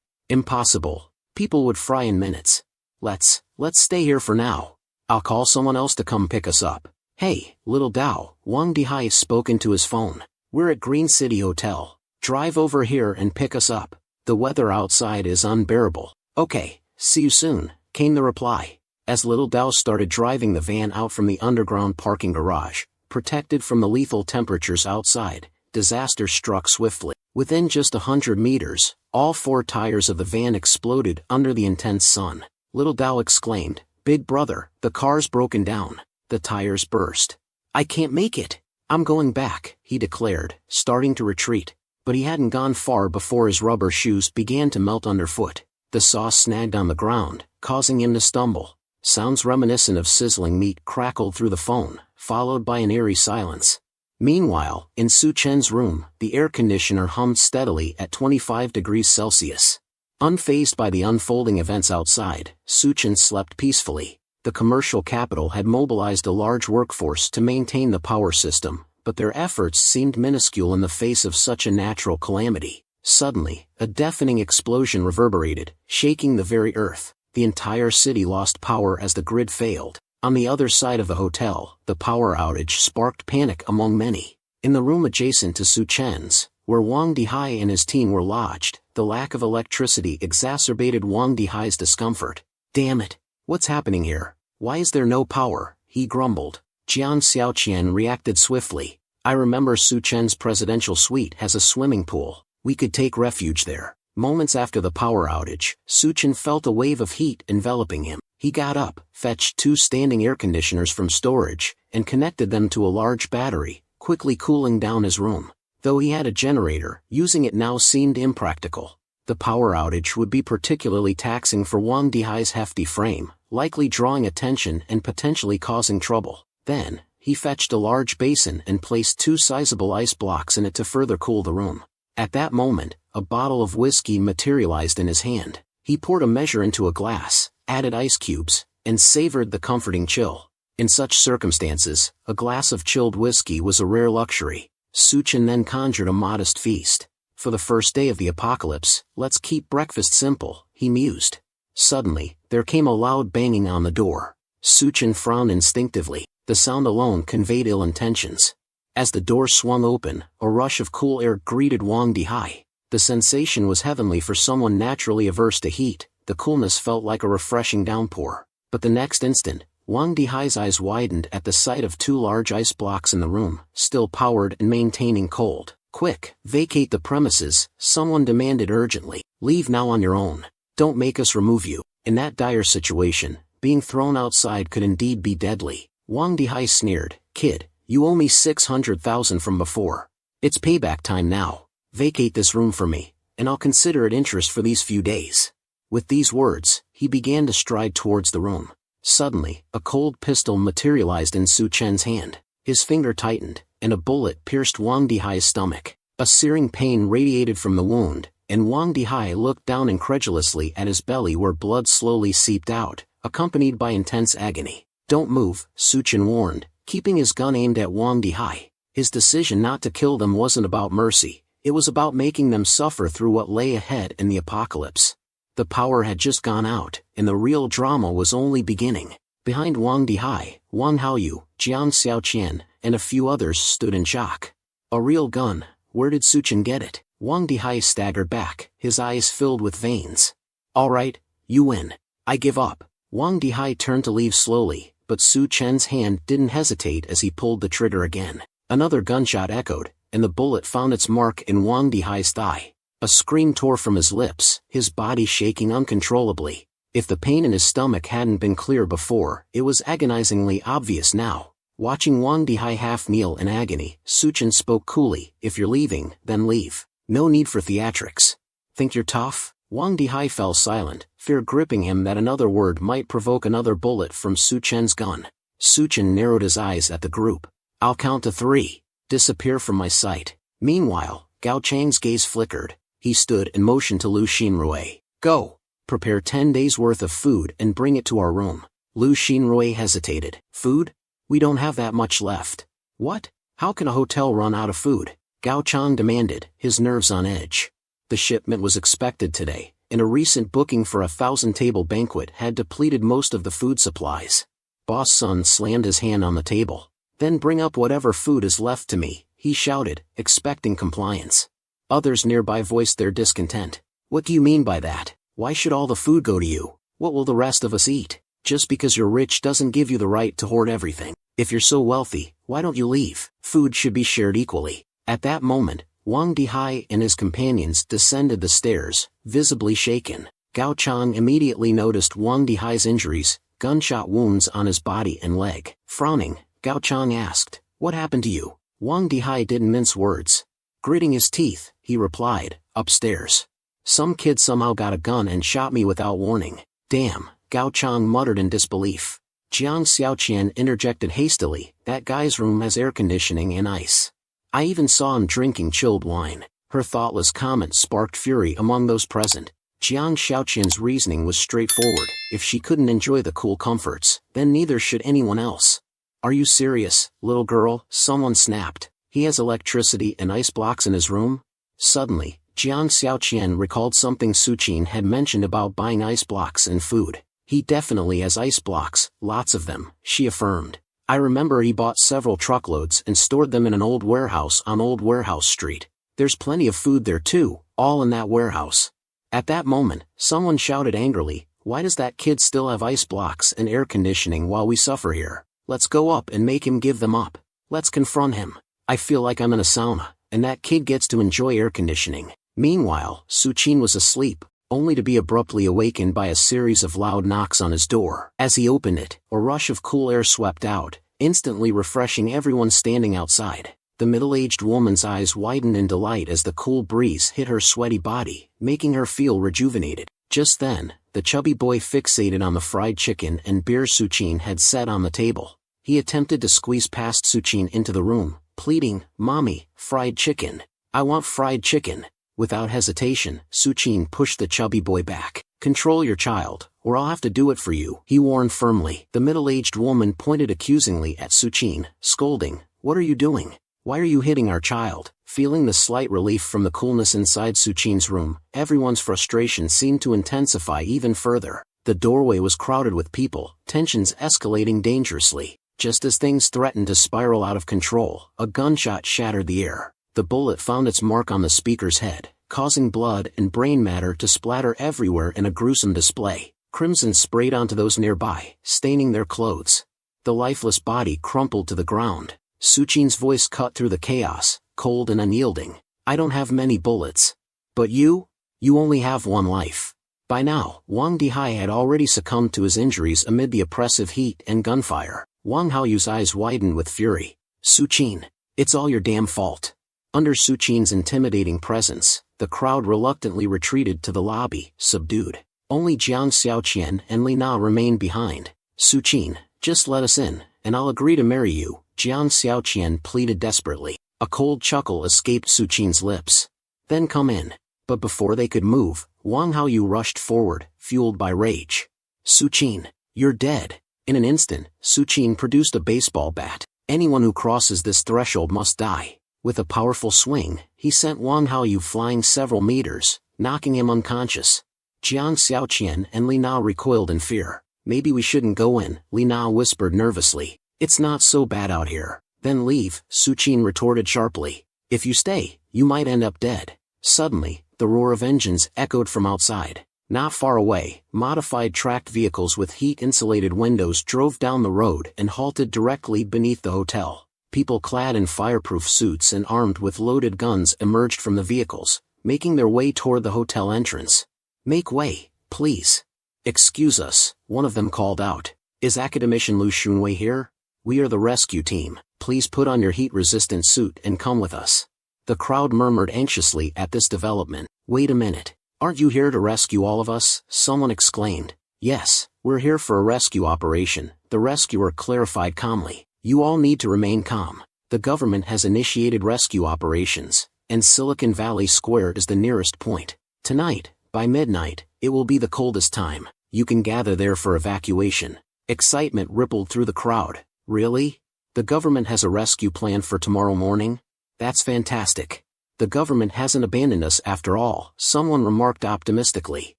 Impossible. People would fry in minutes. Let's stay here for now. I'll call someone else to come pick us up." "Hey, little Dao," Wang Dihai spoke into his phone. "We're at Green City Hotel. Drive over here and pick us up. The weather outside is unbearable." "Okay, see you soon," came the reply. As little Dao started driving the van out from the underground parking garage, protected from the lethal temperatures outside, disaster struck swiftly. Within just 100 meters, all 4 tires of the van exploded under the intense sun. Little Dao exclaimed, "Big Brother, the car's broken down." The tires burst. "I can't make it. I'm going back," he declared, starting to retreat. But he hadn't gone far before his rubber shoes began to melt underfoot. The saw snagged on the ground, causing him to stumble. Sounds reminiscent of sizzling meat crackled through the phone, followed by an eerie silence. Meanwhile, in Su Chen's room, the air conditioner hummed steadily at 25 degrees Celsius. Unfazed by the unfolding events outside, Su Chen slept peacefully. The commercial capital had mobilized a large workforce to maintain the power system, but their efforts seemed minuscule in the face of such a natural calamity. Suddenly, a deafening explosion reverberated, shaking the very earth. The entire city lost power as the grid failed. On the other side of the hotel, the power outage sparked panic among many. In the room adjacent to Su Chen's, where Wang Dihai and his team were lodged, the lack of electricity exacerbated Wang Dihai's discomfort. "Damn it! What's happening here? Why is there no power?" he grumbled. Jiang Xiaoqian reacted swiftly. "I remember Su Chen's presidential suite has a swimming pool. We could take refuge there." Moments after the power outage, Su Chen felt a wave of heat enveloping him. He got up, fetched 2 standing air conditioners from storage, and connected them to a large battery, quickly cooling down his room. Though he had a generator, using it now seemed impractical. The power outage would be particularly taxing for Wang Dihai's hefty frame, likely drawing attention and potentially causing trouble. Then, he fetched a large basin and placed 2 sizable ice blocks in it to further cool the room. At that moment, a bottle of whiskey materialized in his hand. He poured a measure into a glass, added ice cubes, and savored the comforting chill. In such circumstances, a glass of chilled whiskey was a rare luxury. Su Chen then conjured a modest feast. For the first day of the apocalypse, let's keep breakfast simple, he mused. Suddenly, there came a loud banging on the door. Su Chen frowned instinctively. The sound alone conveyed ill intentions. As the door swung open, a rush of cool air greeted Wang Dihai. The sensation was heavenly for someone naturally averse to heat. The coolness felt like a refreshing downpour. But the next instant, Wang Dihai's eyes widened at the sight of 2 large ice blocks in the room, still powered and maintaining cold. "Quick, vacate the premises," someone demanded urgently. "Leave now on your own. Don't make us remove you." In that dire situation, being thrown outside could indeed be deadly. Wang Dihai sneered, "Kid, you owe me 600,000 from before. It's payback time now. Vacate this room for me, and I'll consider it interest for these few days." With these words, he began to stride towards the room. Suddenly, a cold pistol materialized in Su Chen's hand. His finger tightened, and a bullet pierced Wang Dihai's stomach. A searing pain radiated from the wound, and Wang Dihai looked down incredulously at his belly where blood slowly seeped out, accompanied by intense agony. "Don't move," Su Chen warned, keeping his gun aimed at Wang Dihai. His decision not to kill them wasn't about mercy, it was about making them suffer through what lay ahead in the apocalypse. The power had just gone out, and the real drama was only beginning. Behind Wang Dihai, Wang Haoyu, Jiang Xiaoqian, and a few others stood in shock. A real gun? Where did Su Chen get it? Wang Dihai staggered back, his eyes filled with veins. "All right, you win. I give up." Wang Dihai turned to leave slowly, but Su Chen's hand didn't hesitate as he pulled the trigger again. Another gunshot echoed, and the bullet found its mark in Wang Dihai's thigh. A scream tore from his lips, his body shaking uncontrollably. If the pain in his stomach hadn't been clear before, it was agonizingly obvious now. Watching Wang Dihai half kneel in agony, Su Chen spoke coolly, "If you're leaving, then leave. No need for theatrics. Think you're tough?" Wang Dihai fell silent, fear gripping him that another word might provoke another bullet from Su Chen's gun. Su Chen narrowed his eyes at the group. "I'll count to 3. Disappear from my sight." Meanwhile, Gao Chang's gaze flickered. He stood and motioned to Lu Xinrui. "Go. Prepare 10 days' worth of food and bring it to our room." Lu Xinrui hesitated. "Food? We don't have that much left." "What? How can a hotel run out of food?" Gao Chang demanded, his nerves on edge. The shipment was expected today, and a recent booking for a 1,000-table banquet had depleted most of the food supplies. Boss Sun slammed his hand on the table. "Then bring up whatever food is left to me," he shouted, expecting compliance. Others nearby voiced their discontent. "What do you mean by that? Why should all the food go to you? What will the rest of us eat? Just because you're rich doesn't give you the right to hoard everything. If you're so wealthy, why don't you leave? Food should be shared equally." At that moment, Wang Dihai and his companions descended the stairs, visibly shaken. Gao Chang immediately noticed Wang Dihai's injuries, gunshot wounds on his body and leg. Frowning, Gao Chang asked, "What happened to you?" Wang Dihai didn't mince words. Gritting his teeth, he replied, "Upstairs. Some kid somehow got a gun and shot me without warning." "Damn," Gao Chang muttered in disbelief. Jiang Xiaoqian interjected hastily, "That guy's room has air conditioning and ice. I even saw him drinking chilled wine." Her thoughtless comment sparked fury among those present. Jiang Xiaoqian's reasoning was straightforward: if she couldn't enjoy the cool comforts, then neither should anyone else. "Are you serious, little girl?" someone snapped. "He has electricity and ice blocks in his room?" Suddenly, Jiang Xiaoqian recalled something Su Chen had mentioned about buying ice blocks and food. "He definitely has ice blocks, lots of them," she affirmed. "I remember he bought several truckloads and stored them in an old warehouse on Old Warehouse Street. There's plenty of food there too, all in that warehouse." At that moment, someone shouted angrily, "Why does that kid still have ice blocks and air conditioning while we suffer here? Let's go up and make him give them up. Let's confront him. I feel like I'm in a sauna, and that kid gets to enjoy air conditioning." Meanwhile, Su Chen was asleep, only to be abruptly awakened by a series of loud knocks on his door. As he opened it, a rush of cool air swept out, instantly refreshing everyone standing outside. The middle-aged woman's eyes widened in delight as the cool breeze hit her sweaty body, making her feel rejuvenated. Just then, the chubby boy fixated on the fried chicken and beer Su Chen had set on the table. He attempted to squeeze past Su Chen into the room, pleading, "Mommy, fried chicken. I want fried chicken." Without hesitation, Su Chen pushed the chubby boy back. "Control your child, or I'll have to do it for you," he warned firmly. The middle-aged woman pointed accusingly at Su Chen, scolding, "What are you doing? Why are you hitting our child?" Feeling the slight relief from the coolness inside Su Chen's room, everyone's frustration seemed to intensify even further. The doorway was crowded with people, tensions escalating dangerously. Just as things threatened to spiral out of control, a gunshot shattered the air. The bullet found its mark on the speaker's head, causing blood and brain matter to splatter everywhere in a gruesome display. Crimson sprayed onto those nearby, staining their clothes. The lifeless body crumpled to the ground. Suchin's voice cut through the chaos, cold and unyielding. I don't have many bullets. But you? You only have one life. By now, Wang Dihai had already succumbed to his injuries amid the oppressive heat and gunfire. Wang Haoyu's eyes widened with fury. Suchin, it's all your damn fault. Under Suchin's intimidating presence, the crowd reluctantly retreated to the lobby, subdued. Only Jiang Xiaoqian and Li Na remained behind. Suchin, just let us in, and I'll agree to marry you, Jiang Xiaoqian pleaded desperately. A cold chuckle escaped Suchin's lips. Then come in. But before they could move, Wang Haoyu rushed forward, fueled by rage. Suchin, you're dead. In an instant, Suchin produced a baseball bat. Anyone who crosses this threshold must die. With a powerful swing, he sent Wang Haoyu flying several meters, knocking him unconscious. Jiang Xiaoqian and Li Na recoiled in fear. Maybe we shouldn't go in, Li Na whispered nervously. It's not so bad out here. Then leave, Suchin retorted sharply. If you stay, you might end up dead. Suddenly, the roar of engines echoed from outside. Not far away, modified tracked vehicles with heat-insulated windows drove down the road and halted directly beneath the hotel. People clad in fireproof suits and armed with loaded guns emerged from the vehicles, making their way toward the hotel entrance. Make way, please. Excuse us, one of them called out. Is Academician Lu Xunwei here? We are the rescue team. Please put on your heat-resistant suit and come with us. The crowd murmured anxiously at this development. Wait a minute. Aren't you here to rescue all of us? Someone exclaimed. Yes, we're here for a rescue operation, the rescuer clarified calmly. You all need to remain calm. The government has initiated rescue operations, and Silicon Valley Square is the nearest point. Tonight, by midnight, it will be the coldest time. You can gather there for evacuation. Excitement rippled through the crowd. Really? The government has a rescue plan for tomorrow morning? That's fantastic. The government hasn't abandoned us after all, someone remarked optimistically.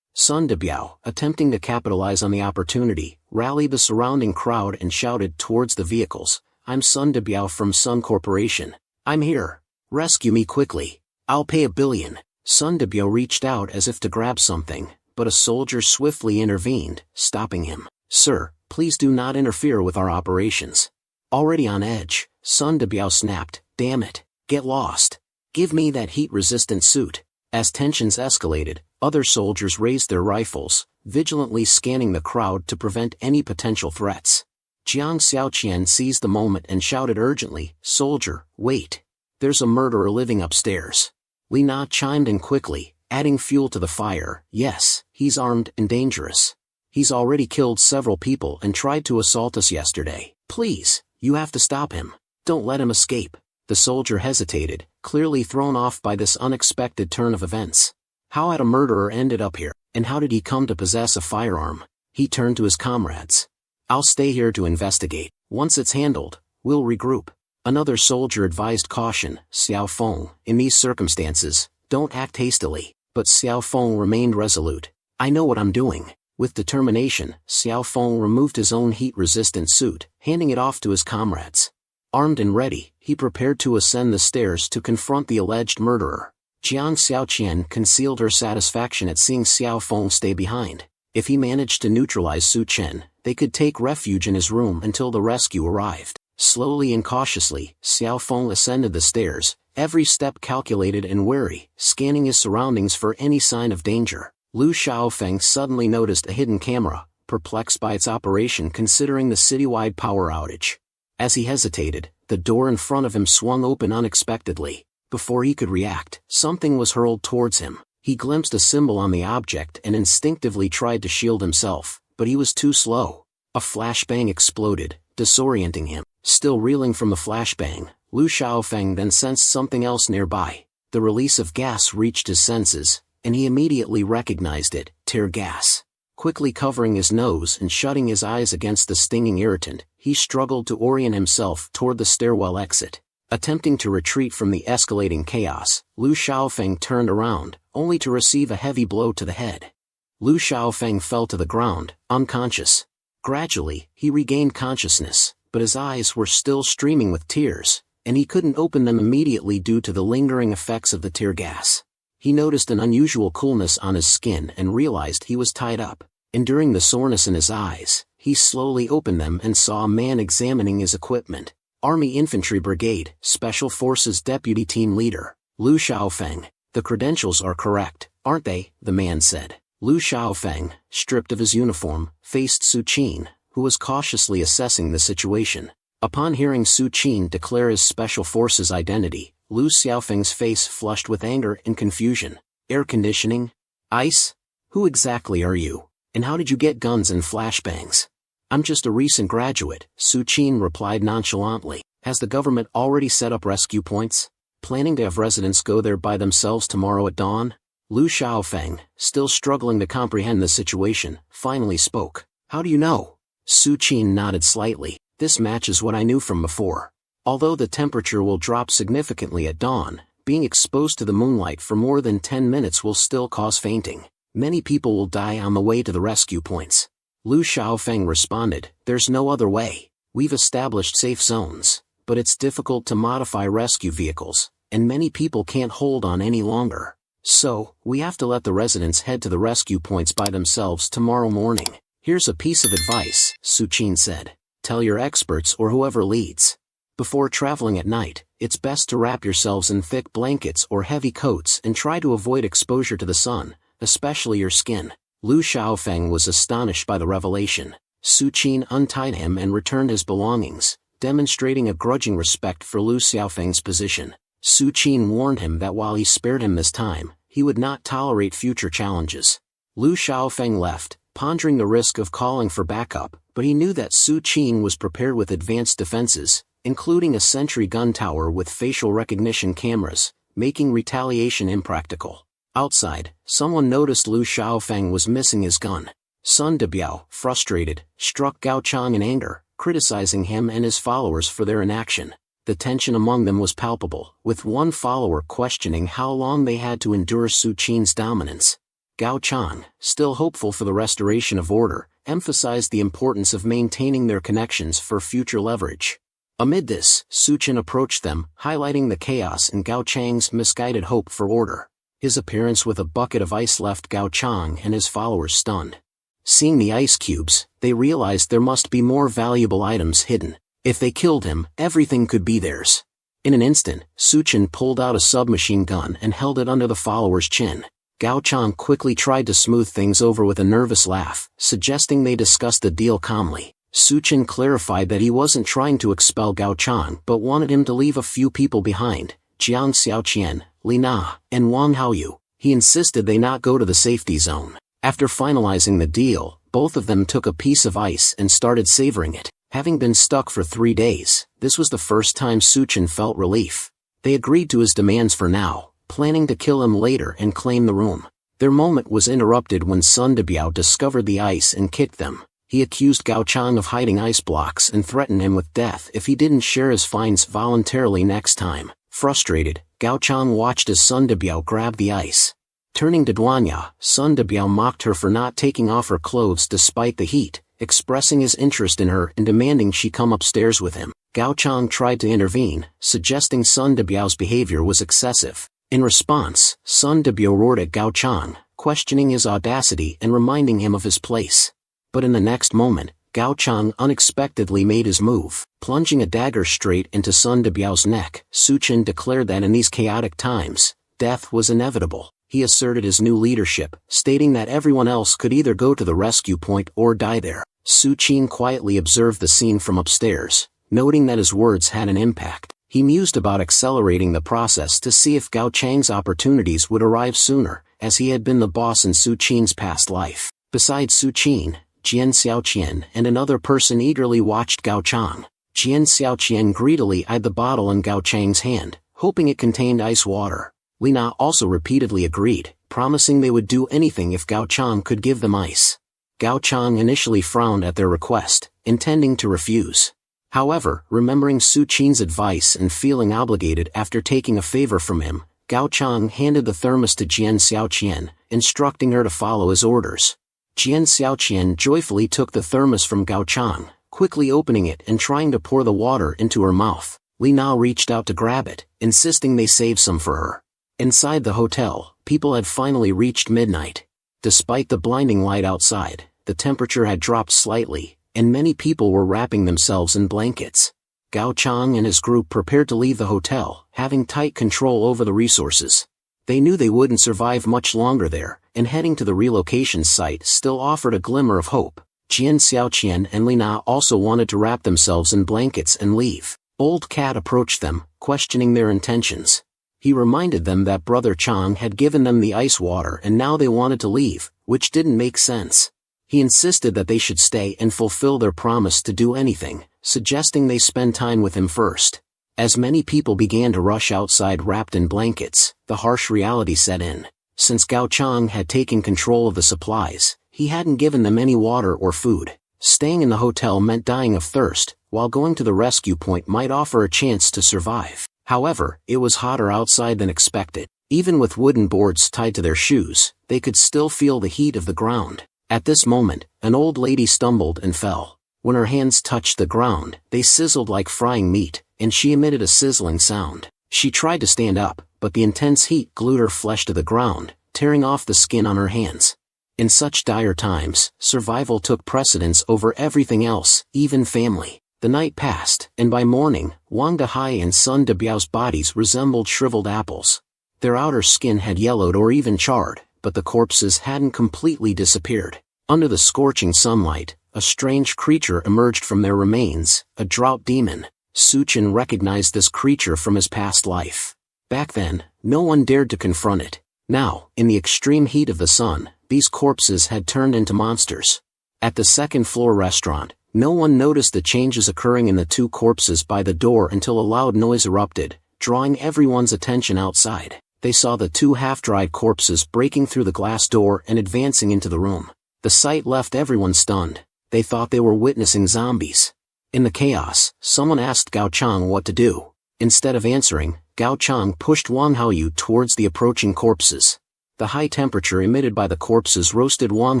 Sun Debiao, attempting to capitalize on the opportunity, rallied the surrounding crowd and shouted towards the vehicles. I'm Sun Debiao from Sun Corporation. I'm here. Rescue me quickly. I'll pay $1 billion. Sun Debiao reached out as if to grab something, but a soldier swiftly intervened, stopping him. Sir, please do not interfere with our operations. Already on edge, Sun Debiao snapped. Damn it. Get lost. Give me that heat-resistant suit. As tensions escalated, other soldiers raised their rifles, vigilantly scanning the crowd to prevent any potential threats. Jiang Xiaoqian seized the moment and shouted urgently, Soldier, wait. There's a murderer living upstairs. Li Na chimed in quickly, adding fuel to the fire. Yes, he's armed and dangerous. He's already killed several people and tried to assault us yesterday. Please, you have to stop him. Don't let him escape. The soldier hesitated, clearly thrown off by this unexpected turn of events. How had a murderer ended up here, and how did he come to possess a firearm? He turned to his comrades. I'll stay here to investigate. Once it's handled, we'll regroup. Another soldier advised caution. Xiao Feng, in these circumstances, don't act hastily. But Xiao Feng remained resolute. I know what I'm doing. With determination, Xiao Feng removed his own heat-resistant suit, handing it off to his comrades. Armed and ready, he prepared to ascend the stairs to confront the alleged murderer. Jiang Xiaoqian concealed her satisfaction at seeing Xiao Feng stay behind. If he managed to neutralize Su Chen, they could take refuge in his room until the rescue arrived. Slowly and cautiously, Xiao Feng ascended the stairs, every step calculated and wary, scanning his surroundings for any sign of danger. Lu Xiaofeng suddenly noticed a hidden camera, perplexed by its operation considering the citywide power outage. As he hesitated, the door in front of him swung open unexpectedly. Before he could react, something was hurled towards him. He glimpsed a symbol on the object and instinctively tried to shield himself, but he was too slow. A flashbang exploded, disorienting him. Still reeling from the flashbang, Lu Xiaofeng then sensed something else nearby. The release of gas reached his senses, and he immediately recognized it, tear gas. Quickly covering his nose and shutting his eyes against the stinging irritant, he struggled to orient himself toward the stairwell exit. Attempting to retreat from the escalating chaos, Lu Xiaofeng turned around, only to receive a heavy blow to the head. Lu Xiaofeng fell to the ground, unconscious. Gradually, he regained consciousness, but his eyes were still streaming with tears, and he couldn't open them immediately due to the lingering effects of the tear gas. He noticed an unusual coolness on his skin and realized he was tied up. Enduring the soreness in his eyes, he slowly opened them and saw a man examining his equipment. Army Infantry Brigade, Special Forces Deputy Team Leader, Liu Xiaofeng. The credentials are correct, aren't they? The man said. Liu Xiaofeng, stripped of his uniform, faced Su Qin, who was cautiously assessing the situation. Upon hearing Su Qin declare his Special Forces identity, Liu Xiaofeng's face flushed with anger and confusion. Air conditioning? Ice? Who exactly are you? And how did you get guns and flashbangs? I'm just a recent graduate, Su Qin replied nonchalantly. Has the government already set up rescue points? Planning to have residents go there by themselves tomorrow at dawn? Liu Xiaofeng, still struggling to comprehend the situation, finally spoke. How do you know? Su Qin nodded slightly. This matches what I knew from before. Although the temperature will drop significantly at dawn, being exposed to the moonlight for more than 10 minutes will still cause fainting. Many people will die on the way to the rescue points. Liu Xiaofeng responded, there's no other way. We've established safe zones, but it's difficult to modify rescue vehicles, and many people can't hold on any longer. So, we have to let the residents head to the rescue points by themselves tomorrow morning. Here's a piece of advice, Su Qin said. Tell your experts or whoever leads. Before traveling at night, it's best to wrap yourselves in thick blankets or heavy coats and try to avoid exposure to the sun, especially your skin. Liu Xiaofeng was astonished by the revelation. Su Qin untied him and returned his belongings, demonstrating a grudging respect for Liu Xiaofeng's position. Su Qin warned him that while he spared him this time, he would not tolerate future challenges. Liu Xiaofeng left, pondering the risk of calling for backup, but he knew that Su Qin was prepared with advanced defenses, including a sentry gun tower with facial recognition cameras, making retaliation impractical. Outside, someone noticed Liu Xiaofeng was missing his gun. Sun Debiao, frustrated, struck Gao Chang in anger, criticizing him and his followers for their inaction. The tension among them was palpable, with one follower questioning how long they had to endure Su Qin's dominance. Gao Chang, still hopeful for the restoration of order, emphasized the importance of maintaining their connections for future leverage. Amid this, Su Qin approached them, highlighting the chaos in Gao Chang's misguided hope for order. His appearance with a bucket of ice left Gao Chang and his followers stunned. Seeing the ice cubes, they realized there must be more valuable items hidden. If they killed him, everything could be theirs. In an instant, Su Qin pulled out a submachine gun and held it under the follower's chin. Gao Chang quickly tried to smooth things over with a nervous laugh, suggesting they discuss the deal calmly. Su Qin clarified that he wasn't trying to expel Gao Chang but wanted him to leave a few people behind, Jiang Xiaoqian, Li Na, and Wang Haoyu. He insisted they not go to the safety zone. After finalizing the deal, both of them took a piece of ice and started savoring it. Having been stuck for 3 days, this was the first time Su Qin felt relief. They agreed to his demands for now, planning to kill him later and claim the room. Their moment was interrupted when Sun Debiao discovered the ice and kicked them. He accused Gao Chang of hiding ice blocks and threatened him with death if he didn't share his finds voluntarily next time. Frustrated, Gao Chang watched as Sun Debiao grabbed the ice. Turning to Duanya, Sun Debiao mocked her for not taking off her clothes despite the heat, expressing his interest in her and demanding she come upstairs with him. Gao Chang tried to intervene, suggesting Sun Debiao's behavior was excessive. In response, Sun Debiao roared at Gao Chang, questioning his audacity and reminding him of his place. But in the next moment, Gao Chang unexpectedly made his move, plunging a dagger straight into Sun Debiao's neck. Su Qin declared that in these chaotic times, death was inevitable. He asserted his new leadership, stating that everyone else could either go to the rescue point or die there. Su Qin quietly observed the scene from upstairs, noting that his words had an impact. He mused about accelerating the process to see if Gao Chang's opportunities would arrive sooner, as he had been the boss in Su Qin's past life. Besides Su Qin, Jian Xiaoqian and another person eagerly watched Gao Chang. Jian Xiaoqian greedily eyed the bottle in Gao Chang's hand, hoping it contained ice water. Li Na also repeatedly agreed, promising they would do anything if Gao Chang could give them ice. Gao Chang initially frowned at their request, intending to refuse. However, remembering Su Qin's advice and feeling obligated after taking a favor from him, Gao Chang handed the thermos to Jian Xiaoqian, instructing her to follow his orders. Jian Xiaoqian joyfully took the thermos from Gao Chang, quickly opening it and trying to pour the water into her mouth. Li Na reached out to grab it, insisting they save some for her. Inside the hotel, people had finally reached midnight. Despite the blinding light outside, the temperature had dropped slightly, and many people were wrapping themselves in blankets. Gao Chang and his group prepared to leave the hotel, having tight control over the resources. They knew they wouldn't survive much longer there, and heading to the relocation site still offered a glimmer of hope. Jian Xiaoqian and Li Na also wanted to wrap themselves in blankets and leave. Old Cat approached them, questioning their intentions. He reminded them that Brother Chang had given them the ice water and now they wanted to leave, which didn't make sense. He insisted that they should stay and fulfill their promise to do anything, suggesting they spend time with him first. As many people began to rush outside wrapped in blankets, the harsh reality set in. Since Gao Chang had taken control of the supplies, he hadn't given them any water or food. Staying in the hotel meant dying of thirst, while going to the rescue point might offer a chance to survive. However, it was hotter outside than expected. Even with wooden boards tied to their shoes, they could still feel the heat of the ground. At this moment, an old lady stumbled and fell. When her hands touched the ground, they sizzled like frying meat, and she emitted a sizzling sound. She tried to stand up, but the intense heat glued her flesh to the ground, tearing off the skin on her hands. In such dire times, survival took precedence over everything else, even family. The night passed, and by morning, Wang Dehai and Sun Debiao's bodies resembled shriveled apples. Their outer skin had yellowed or even charred, but the corpses hadn't completely disappeared. Under the scorching sunlight, a strange creature emerged from their remains, a drought demon. Su Chen recognized this creature from his past life. Back then, no one dared to confront it. Now, in the extreme heat of the sun, these corpses had turned into monsters. At the second-floor restaurant, no one noticed the changes occurring in the two corpses by the door until a loud noise erupted, drawing everyone's attention outside. They saw the two half-dried corpses breaking through the glass door and advancing into the room. The sight left everyone stunned. They thought they were witnessing zombies. In the chaos, someone asked Gao Chang what to do. Instead of answering, Gao Chang pushed Wang Haoyu towards the approaching corpses. The high temperature emitted by the corpses roasted Wang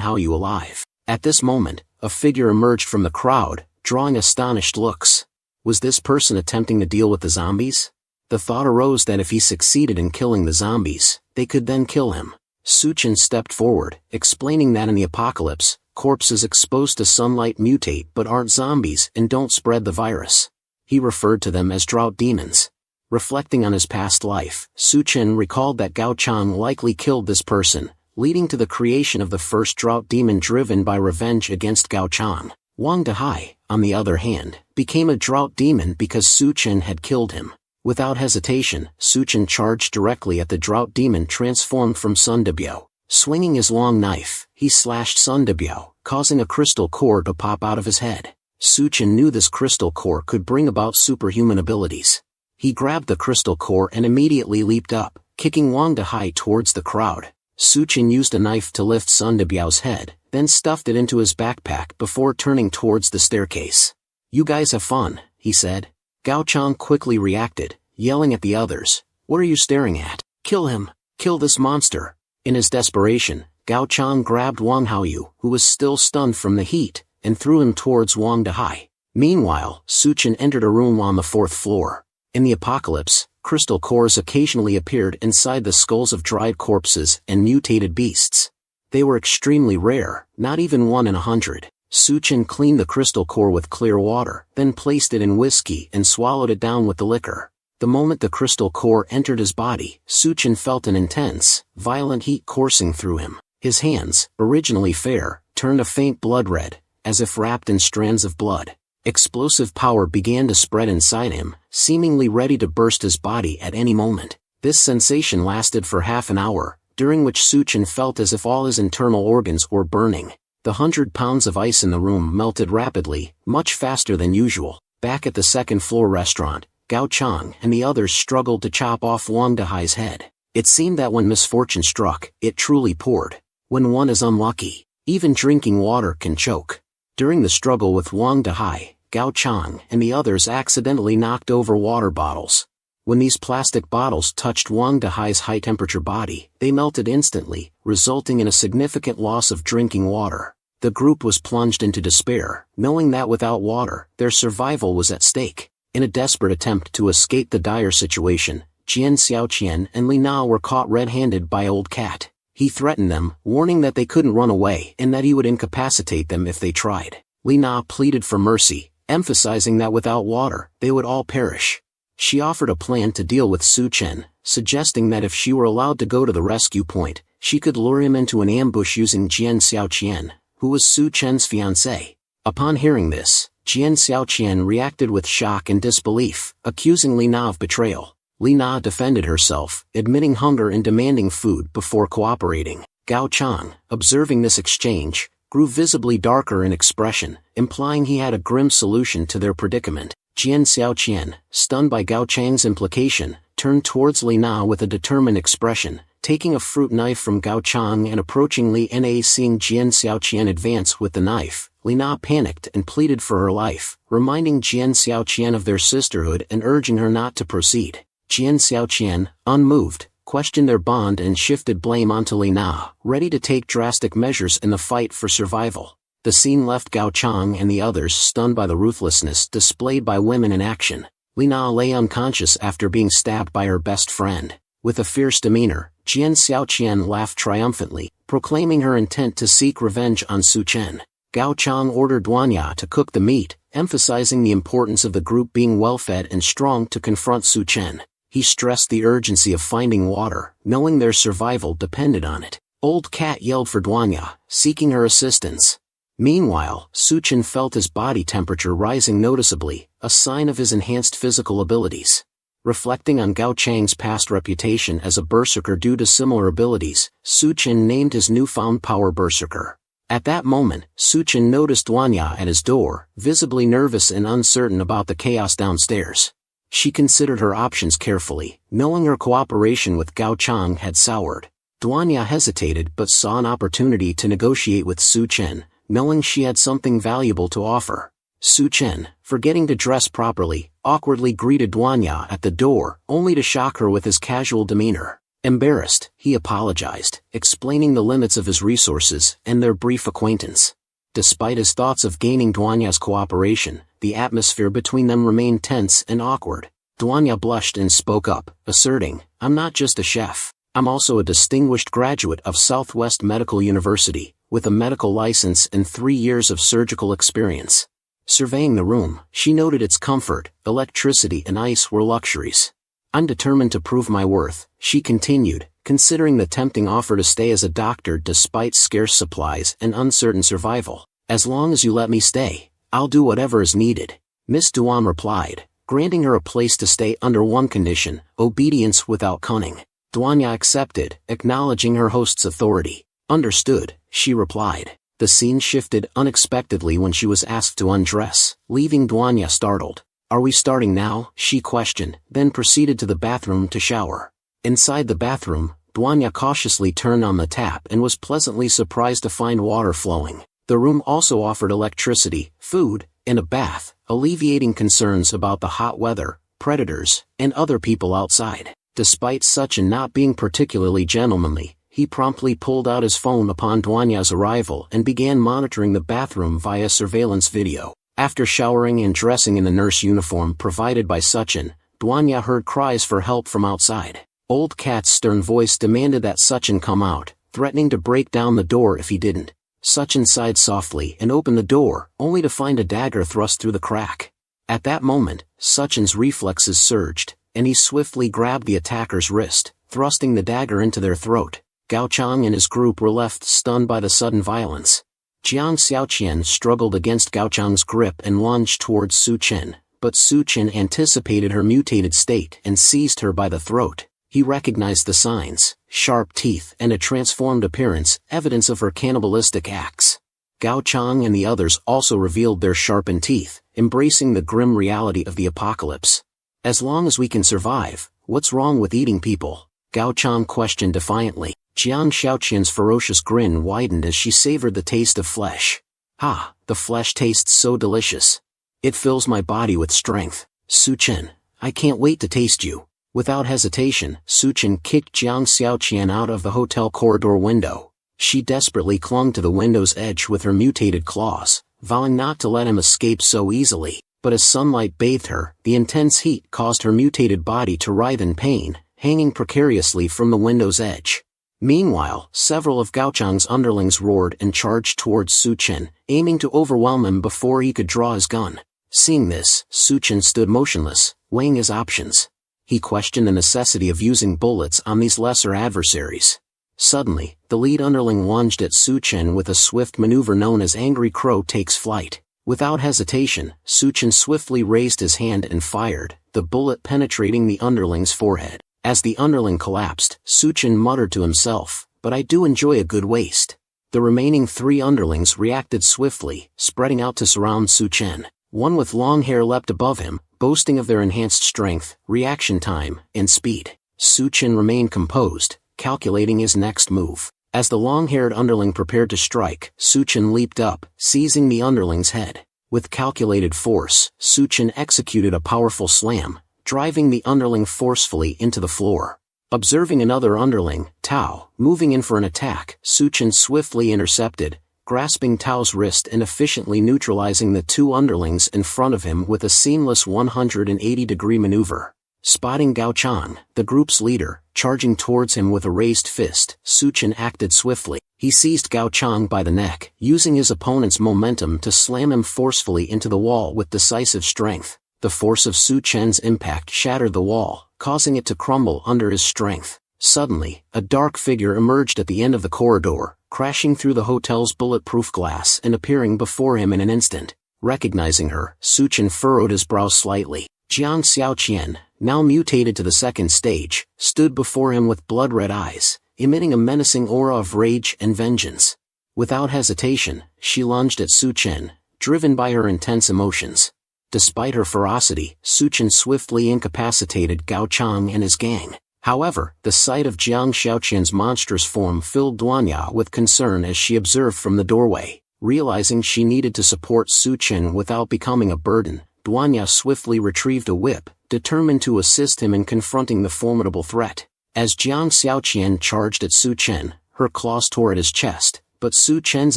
Haoyu alive. At this moment, a figure emerged from the crowd, drawing astonished looks. Was this person attempting to deal with the zombies? The thought arose that if he succeeded in killing the zombies, they could then kill him. Su Chen stepped forward, explaining that in the apocalypse, corpses exposed to sunlight mutate but aren't zombies and don't spread the virus. He referred to them as drought demons. Reflecting on his past life, Su Chen recalled that Gao Chang likely killed this person, leading to the creation of the first drought demon driven by revenge against Gao Chang. Wang Dehai, on the other hand, became a drought demon because Su Chen had killed him. Without hesitation, Su Chen charged directly at the drought demon transformed from Sun Debiao. Swinging his long knife, he slashed Sun Debiao, causing a crystal core to pop out of his head. Su Chen knew this crystal core could bring about superhuman abilities. He grabbed the crystal core and immediately leaped up, kicking Wang Dehai towards the crowd. Su Chen used a knife to lift Sun Debiao's head, then stuffed it into his backpack before turning towards the staircase. "You guys have fun," he said. Gao Chang quickly reacted, yelling at the others, "What are you staring at? Kill him! Kill this monster!" In his desperation, Gao Chang grabbed Wang Haoyu, who was still stunned from the heat, and threw him towards Wang Dehai. Meanwhile, Su Chen entered a room on the 4th floor. In the apocalypse, crystal cores occasionally appeared inside the skulls of dried corpses and mutated beasts. They were extremely rare, not even 1 in 100. Su Chen cleaned the crystal core with clear water, then placed it in whiskey and swallowed it down with the liquor. The moment the crystal core entered his body, Su Chen felt an intense, violent heat coursing through him. His hands, originally fair, turned a faint blood red, as if wrapped in strands of blood. Explosive power began to spread inside him, seemingly ready to burst his body at any moment. This sensation lasted for half an hour, during which Su Chen felt as if all his internal organs were burning. The 100 pounds of ice in the room melted rapidly, much faster than usual. Back at the second-floor restaurant, Gao Chang and the others struggled to chop off Wang Dehai's head. It seemed that when misfortune struck, it truly poured. When one is unlucky, even drinking water can choke. During the struggle with Wang Dehai, Gao Chang and the others accidentally knocked over water bottles. When these plastic bottles touched Wang Dehai's high-temperature body, they melted instantly, resulting in a significant loss of drinking water. The group was plunged into despair, knowing that without water, their survival was at stake. In a desperate attempt to escape the dire situation, Jian Xiaoqian and Li Na were caught red-handed by Old Cat. He threatened them, warning that they couldn't run away and that he would incapacitate them if they tried. Li Na pleaded for mercy, emphasizing that without water, they would all perish. She offered a plan to deal with Su Chen, suggesting that if she were allowed to go to the rescue point, she could lure him into an ambush using Jian Xiaoqian, who was Su Chen's fiancé. Upon hearing this, Jian Xiaoqian reacted with shock and disbelief, accusing Li Na of betrayal. Li Na defended herself, admitting hunger and demanding food before cooperating. Gao Chang, observing this exchange, grew visibly darker in expression, implying he had a grim solution to their predicament. Jian Xiaoqian, stunned by Gao Chang's implication, turned towards Li Na with a determined expression, taking a fruit knife from Gao Chang and approaching Li Na. Seeing Jian Xiaoqian advance with the knife, Li Na panicked and pleaded for her life, reminding Jian Xiaoqian of their sisterhood and urging her not to proceed. Jian Xiaoqian, unmoved, questioned their bond and shifted blame onto Li Na, ready to take drastic measures in the fight for survival. The scene left Gao Chang and the others stunned by the ruthlessness displayed by women in action. Li Na lay unconscious after being stabbed by her best friend. With a fierce demeanor, Jian Xiaoqian laughed triumphantly, proclaiming her intent to seek revenge on Su Chen. Gao Chang ordered Duanya to cook the meat, emphasizing the importance of the group being well-fed and strong to confront Su Chen. He stressed the urgency of finding water, knowing their survival depended on it. Old Cat yelled for Duanya, seeking her assistance. Meanwhile, Su Chen felt his body temperature rising noticeably, a sign of his enhanced physical abilities. Reflecting on Gao Chang's past reputation as a berserker due to similar abilities, Su Chen named his newfound power Berserker. At that moment, Su Chen noticed Duanya at his door, visibly nervous and uncertain about the chaos downstairs. She considered her options carefully, knowing her cooperation with Gao Chang had soured. Duanya hesitated but saw an opportunity to negotiate with Su Chen, knowing she had something valuable to offer. Su Chen, forgetting to dress properly, awkwardly greeted Duanya at the door, only to shock her with his casual demeanor. Embarrassed, he apologized, explaining the limits of his resources and their brief acquaintance. Despite his thoughts of gaining Duanya's cooperation, the atmosphere between them remained tense and awkward. Duanya blushed and spoke up, asserting, "I'm not just a chef. I'm also a distinguished graduate of Southwest Medical University, with a medical license and 3 years of surgical experience." Surveying the room, she noted its comfort, electricity and ice were luxuries. "I'm determined to prove my worth," she continued, considering the tempting offer to stay as a doctor despite scarce supplies and uncertain survival. "As long as you let me stay, I'll do whatever is needed," Miss Duan replied, granting her a place to stay under one condition: obedience without cunning. Duanya accepted, acknowledging her host's authority. "Understood," she replied. The scene shifted unexpectedly when she was asked to undress, leaving Duanya startled. "Are we starting now?" she questioned, then proceeded to the bathroom to shower. Inside the bathroom, Duanya cautiously turned on the tap and was pleasantly surprised to find water flowing. The room also offered electricity, food, and a bath, alleviating concerns about the hot weather, predators, and other people outside. Despite Suchin not being particularly gentlemanly, he promptly pulled out his phone upon Duanya's arrival and began monitoring the bathroom via surveillance video. After showering and dressing in the nurse uniform provided by Suchin, Duanya heard cries for help from outside. Old Cat's stern voice demanded that Suchin come out, threatening to break down the door if he didn't. Suchin sighed softly and opened the door, only to find a dagger thrust through the crack. At that moment, Suchin's reflexes surged, and he swiftly grabbed the attacker's wrist, thrusting the dagger into their throat. Gao Chang and his group were left stunned by the sudden violence. Jiang Xiaoqian struggled against Gao Chang's grip and lunged towards Su Chen, but Su Chen anticipated her mutated state and seized her by the throat. He recognized the signs: sharp teeth and a transformed appearance, evidence of her cannibalistic acts. Gao Chang and the others also revealed their sharpened teeth, embracing the grim reality of the apocalypse. "As long as we can survive, what's wrong with eating people?" Gao Chang questioned defiantly. Jiang Xiaoqian's ferocious grin widened as she savored the taste of flesh. "Ha, the flesh tastes so delicious. It fills my body with strength. Su Chen, I can't wait to taste you." Without hesitation, Su Chen kicked Jiang Xiaoqian out of the hotel corridor window. She desperately clung to the window's edge with her mutated claws, vowing not to let him escape so easily. But as sunlight bathed her, the intense heat caused her mutated body to writhe in pain, hanging precariously from the window's edge. Meanwhile, several of Gao Chang's underlings roared and charged towards Su Chen, aiming to overwhelm him before he could draw his gun. Seeing this, Su Chen stood motionless, weighing his options. He questioned the necessity of using bullets on these lesser adversaries. Suddenly, the lead underling lunged at Su Chen with a swift maneuver known as Angry Crow Takes Flight. Without hesitation, Su Chen swiftly raised his hand and fired, the bullet penetrating the underling's forehead. As the underling collapsed, Su Chen muttered to himself, "But I do enjoy a good waste." The remaining 3 underlings reacted swiftly, spreading out to surround Su Chen. One with long hair leapt above him, boasting of their enhanced strength, reaction time, and speed. Su Chen remained composed, calculating his next move. As the long-haired underling prepared to strike, Su Chen leaped up, seizing the underling's head. With calculated force, Su Chen executed a powerful slam, driving the underling forcefully into the floor. Observing another underling, Tao, moving in for an attack, Su Chen swiftly intercepted, grasping Tao's wrist and efficiently neutralizing the 2 underlings in front of him with a seamless 180-degree maneuver. Spotting Gao Chang, the group's leader, charging towards him with a raised fist, Su Chen acted swiftly. He seized Gao Chang by the neck, using his opponent's momentum to slam him forcefully into the wall with decisive strength. The force of Su Chen's impact shattered the wall, causing it to crumble under his strength. Suddenly, a dark figure emerged at the end of the corridor, crashing through the hotel's bulletproof glass and appearing before him in an instant. Recognizing her, Su Chen furrowed his brow slightly. Jiang Xiaoqian, now mutated to the 2nd stage, stood before him with blood-red eyes, emitting a menacing aura of rage and vengeance. Without hesitation, she lunged at Su Chen, driven by her intense emotions. Despite her ferocity, Su Chen swiftly incapacitated Gao Chang and his gang. However, the sight of Jiang Xiaoqian's monstrous form filled Duanya with concern as she observed from the doorway. Realizing she needed to support Su Chen without becoming a burden, Duanya swiftly retrieved a whip, determined to assist him in confronting the formidable threat. As Jiang Xiaoqian charged at Su Chen, her claws tore at his chest, but Su Chen's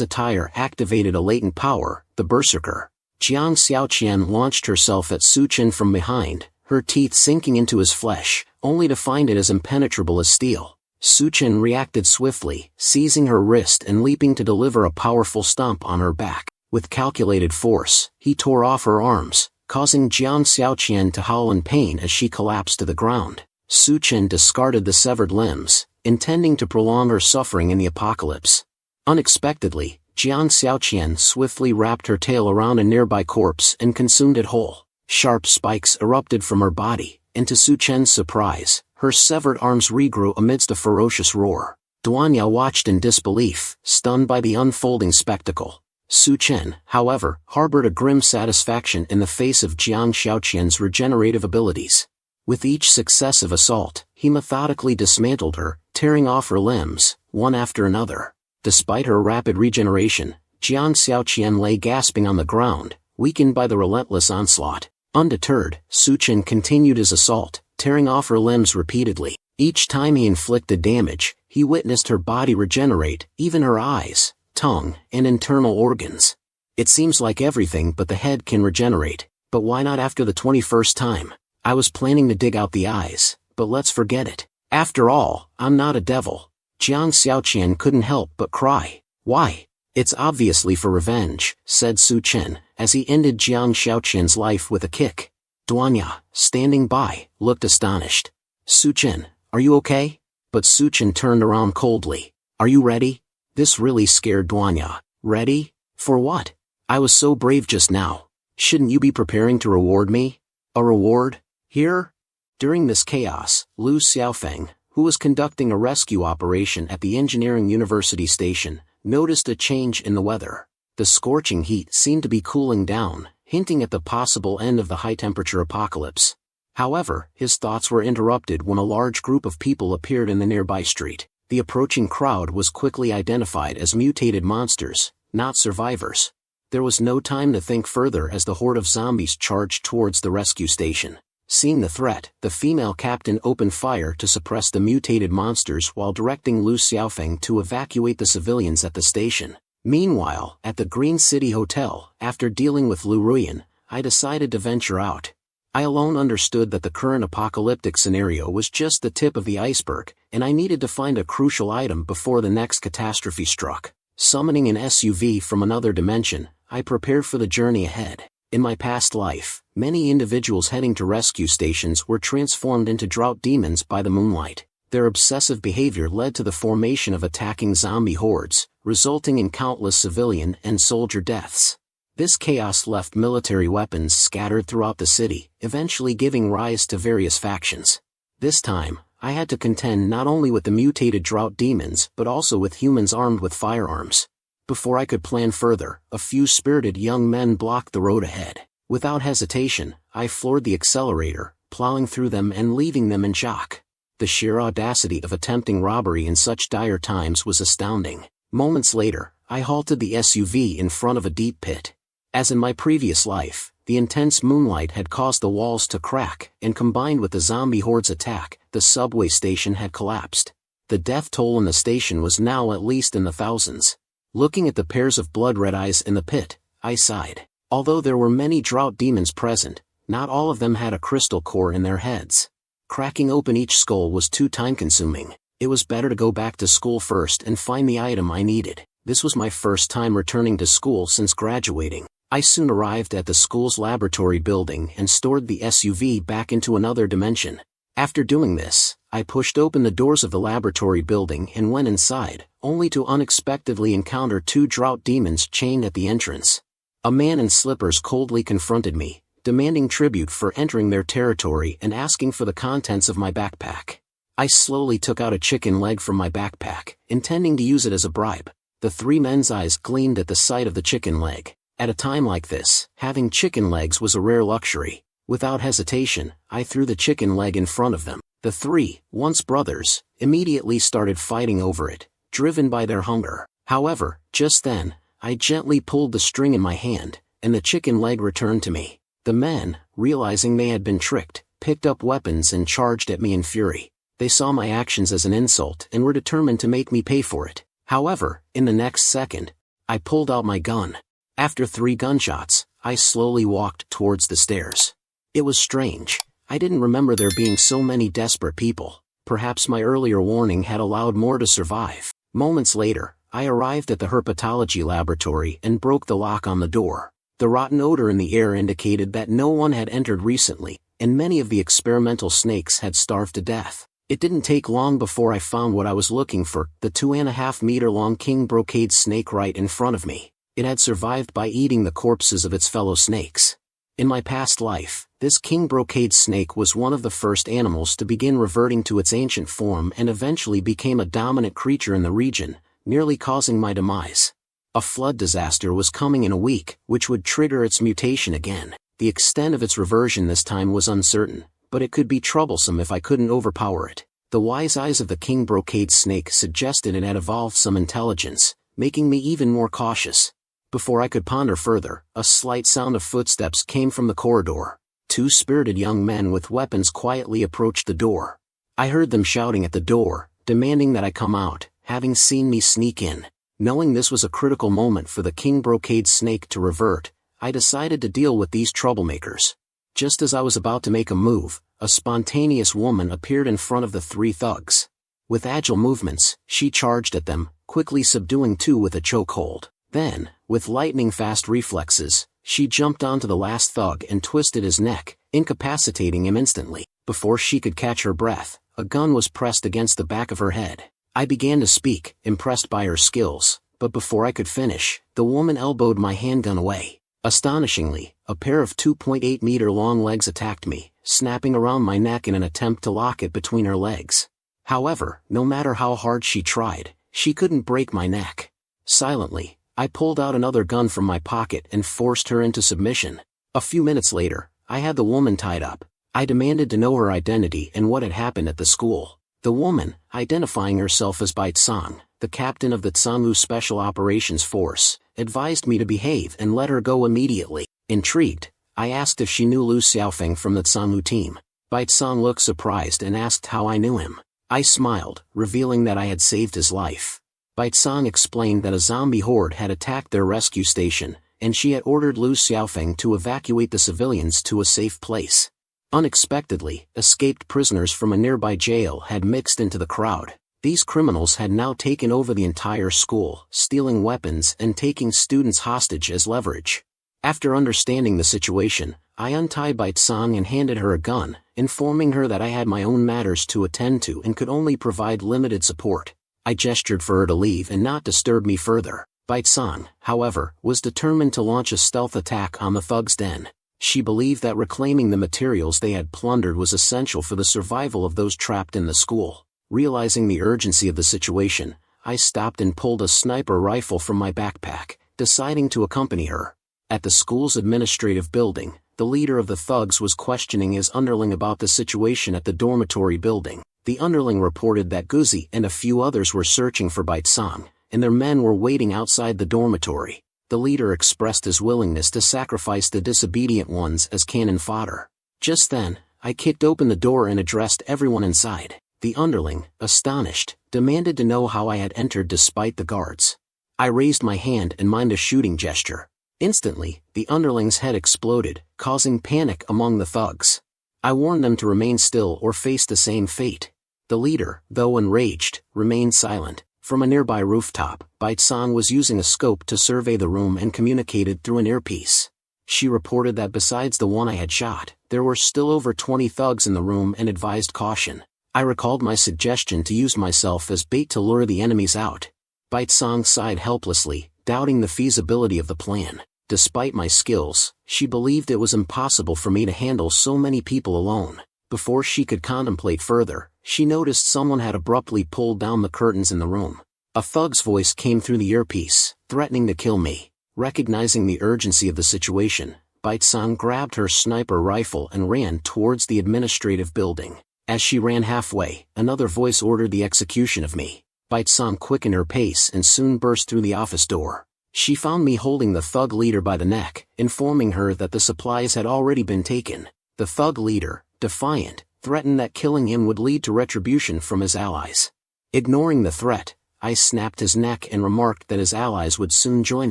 attire activated a latent power, the Berserker. Jiang Xiaoqian launched herself at Su Chen from behind, her teeth sinking into his flesh, only to find it as impenetrable as steel. Su Chen reacted swiftly, seizing her wrist and leaping to deliver a powerful stomp on her back. With calculated force, he tore off her arms, causing Jiang Xiaoqian to howl in pain as she collapsed to the ground. Su Chen discarded the severed limbs, intending to prolong her suffering in the apocalypse. Unexpectedly, Jiang Xiaoqian swiftly wrapped her tail around a nearby corpse and consumed it whole. Sharp spikes erupted from her body, and to Su Chen's surprise, her severed arms regrew amidst a ferocious roar. Duanya watched in disbelief, stunned by the unfolding spectacle. Su Chen, however, harbored a grim satisfaction in the face of Jiang Xiaoqian's regenerative abilities. With each successive assault, he methodically dismantled her, tearing off her limbs, one after another. Despite her rapid regeneration, Jiang Xiaoqian lay gasping on the ground, weakened by the relentless onslaught. Undeterred, Su Chen continued his assault, tearing off her limbs repeatedly. Each time he inflicted damage, he witnessed her body regenerate, even her eyes, tongue, and internal organs. It seems like everything but the head can regenerate, but why not after the 21st time? I was planning to dig out the eyes, but let's forget it. After all, I'm not a devil. Jiang Xiaoqian couldn't help but cry. Why? It's obviously for revenge, said Su Chen, as he ended Jiang Xiaoqian's life with a kick. Duanya, standing by, looked astonished. Su Chen, are you okay? But Su Chen turned around coldly. Are you ready? This really scared Duanya. Ready? For what? I was so brave just now. Shouldn't you be preparing to reward me? A reward? Here? During this chaos, Lu Xiaofeng, who was conducting a rescue operation at the Engineering University station, noticed a change in the weather. The scorching heat seemed to be cooling down, hinting at the possible end of the high-temperature apocalypse. However, his thoughts were interrupted when a large group of people appeared in the nearby street. The approaching crowd was quickly identified as mutated monsters, not survivors. There was no time to think further as the horde of zombies charged towards the rescue station. Seeing the threat, the female captain opened fire to suppress the mutated monsters while directing Lu Xiaofeng to evacuate the civilians at the station. Meanwhile, at the Green City Hotel, after dealing with Lu Ruyan, I decided to venture out. I alone understood that the current apocalyptic scenario was just the tip of the iceberg, and I needed to find a crucial item before the next catastrophe struck. Summoning an SUV from another dimension, I prepared for the journey ahead. In my past life, many individuals heading to rescue stations were transformed into drought demons by the moonlight. Their obsessive behavior led to the formation of attacking zombie hordes, resulting in countless civilian and soldier deaths. This chaos left military weapons scattered throughout the city, eventually giving rise to various factions. This time, I had to contend not only with the mutated drought demons but also with humans armed with firearms. Before I could plan further, a few spirited young men blocked the road ahead. Without hesitation, I floored the accelerator, plowing through them and leaving them in shock. The sheer audacity of attempting robbery in such dire times was astounding. Moments later, I halted the SUV in front of a deep pit. As in my previous life, the intense moonlight had caused the walls to crack, and combined with the zombie horde's attack, the subway station had collapsed. The death toll in the station was now at least in the thousands. Looking at the pairs of blood-red eyes in the pit, I sighed. Although there were many drought demons present, not all of them had a crystal core in their heads. Cracking open each skull was too time-consuming. It was better to go back to school first and find the item I needed. This was my first time returning to school since graduating. I soon arrived at the school's laboratory building and stored the SUV back into another dimension. After doing this, I pushed open the doors of the laboratory building and went inside, only to unexpectedly encounter two drought demons chained at the entrance. A man in slippers coldly confronted me, demanding tribute for entering their territory and asking for the contents of my backpack. I slowly took out a chicken leg from my backpack, intending to use it as a bribe. The three men's eyes gleamed at the sight of the chicken leg. At a time like this, having chicken legs was a rare luxury. Without hesitation, I threw the chicken leg in front of them. The three, once brothers, immediately started fighting over it, driven by their hunger. However, just then, I gently pulled the string in my hand, and the chicken leg returned to me. The men, realizing they had been tricked, picked up weapons and charged at me in fury. They saw my actions as an insult and were determined to make me pay for it. However, in the next second, I pulled out my gun. After 3 gunshots, I slowly walked towards the stairs. It was strange. I didn't remember there being so many desperate people. Perhaps my earlier warning had allowed more to survive. Moments later, I arrived at the herpetology laboratory and broke the lock on the door. The rotten odor in the air indicated that no one had entered recently, and many of the experimental snakes had starved to death. It didn't take long before I found what I was looking for, the 2.5-meter-long king brocade snake right in front of me. It had survived by eating the corpses of its fellow snakes. In my past life, this king brocade snake was one of the first animals to begin reverting to its ancient form and eventually became a dominant creature in the region, nearly causing my demise. A flood disaster was coming in a week, which would trigger its mutation again. The extent of its reversion this time was uncertain, but it could be troublesome if I couldn't overpower it. The wise eyes of the king brocade snake suggested it had evolved some intelligence, making me even more cautious. Before I could ponder further, a slight sound of footsteps came from the corridor. 2 spirited young men with weapons quietly approached the door. I heard them shouting at the door, demanding that I come out, having seen me sneak in. Knowing this was a critical moment for the king brocade snake to revert, I decided to deal with these troublemakers. Just as I was about to make a move, a spontaneous woman appeared in front of the 3 thugs. With agile movements, she charged at them, quickly subduing 2 with a chokehold. Then, with lightning-fast reflexes, she jumped onto the last thug and twisted his neck, incapacitating him instantly. Before she could catch her breath, a gun was pressed against the back of her head. I began to speak, impressed by her skills, but before I could finish, the woman elbowed my handgun away. Astonishingly, a pair of 2.8-meter-long legs attacked me, snapping around my neck in an attempt to lock it between her legs. However, no matter how hard she tried, she couldn't break my neck. Silently, I pulled out another gun from my pocket and forced her into submission. A few minutes later, I had the woman tied up. I demanded to know her identity and what had happened at the school. The woman, identifying herself as Bai Tsang, the captain of the Tsangwu Special Operations Force, advised me to behave and let her go immediately. Intrigued, I asked if she knew Lu Xiaofeng from the Tsangwu team. Baitsang looked surprised and asked how I knew him. I smiled, revealing that I had saved his life. Baitsang explained that a zombie horde had attacked their rescue station, and she had ordered Lu Xiaofeng to evacuate the civilians to a safe place. Unexpectedly, escaped prisoners from a nearby jail had mixed into the crowd. These criminals had now taken over the entire school, stealing weapons and taking students hostage as leverage. After understanding the situation, I untied Baitsang and handed her a gun, informing her that I had my own matters to attend to and could only provide limited support. I gestured for her to leave and not disturb me further. Baitsang, however, was determined to launch a stealth attack on the thugs' den. She believed that reclaiming the materials they had plundered was essential for the survival of those trapped in the school. Realizing the urgency of the situation, I stopped and pulled a sniper rifle from my backpack, deciding to accompany her. At the school's administrative building, the leader of the thugs was questioning his underling about the situation at the dormitory building. The underling reported that Guzi and a few others were searching for Baitsang, and their men were waiting outside the dormitory. The leader expressed his willingness to sacrifice the disobedient ones as cannon fodder. Just then, I kicked open the door and addressed everyone inside. The underling, astonished, demanded to know how I had entered despite the guards. I raised my hand and made a shooting gesture. Instantly, the underling's head exploded, causing panic among the thugs. I warned them to remain still or face the same fate. The leader, though enraged, remained silent. From a nearby rooftop, Baitsang was using a scope to survey the room and communicated through an earpiece. She reported that besides the one I had shot, there were still over 20 thugs in the room and advised caution. I recalled my suggestion to use myself as bait to lure the enemies out. Baitsang sighed helplessly, doubting the feasibility of the plan. Despite my skills, she believed it was impossible for me to handle so many people alone. Before she could contemplate further, she noticed someone had abruptly pulled down the curtains in the room. A thug's voice came through the earpiece, threatening to kill me. Recognizing the urgency of the situation, Baitsang grabbed her sniper rifle and ran towards the administrative building. As she ran halfway, another voice ordered the execution of me. Baitsang quickened her pace and soon burst through the office door. She found me holding the thug leader by the neck, informing her that the supplies had already been taken. The thug leader, defiant, threatened that killing him would lead to retribution from his allies. Ignoring the threat, I snapped his neck and remarked that his allies would soon join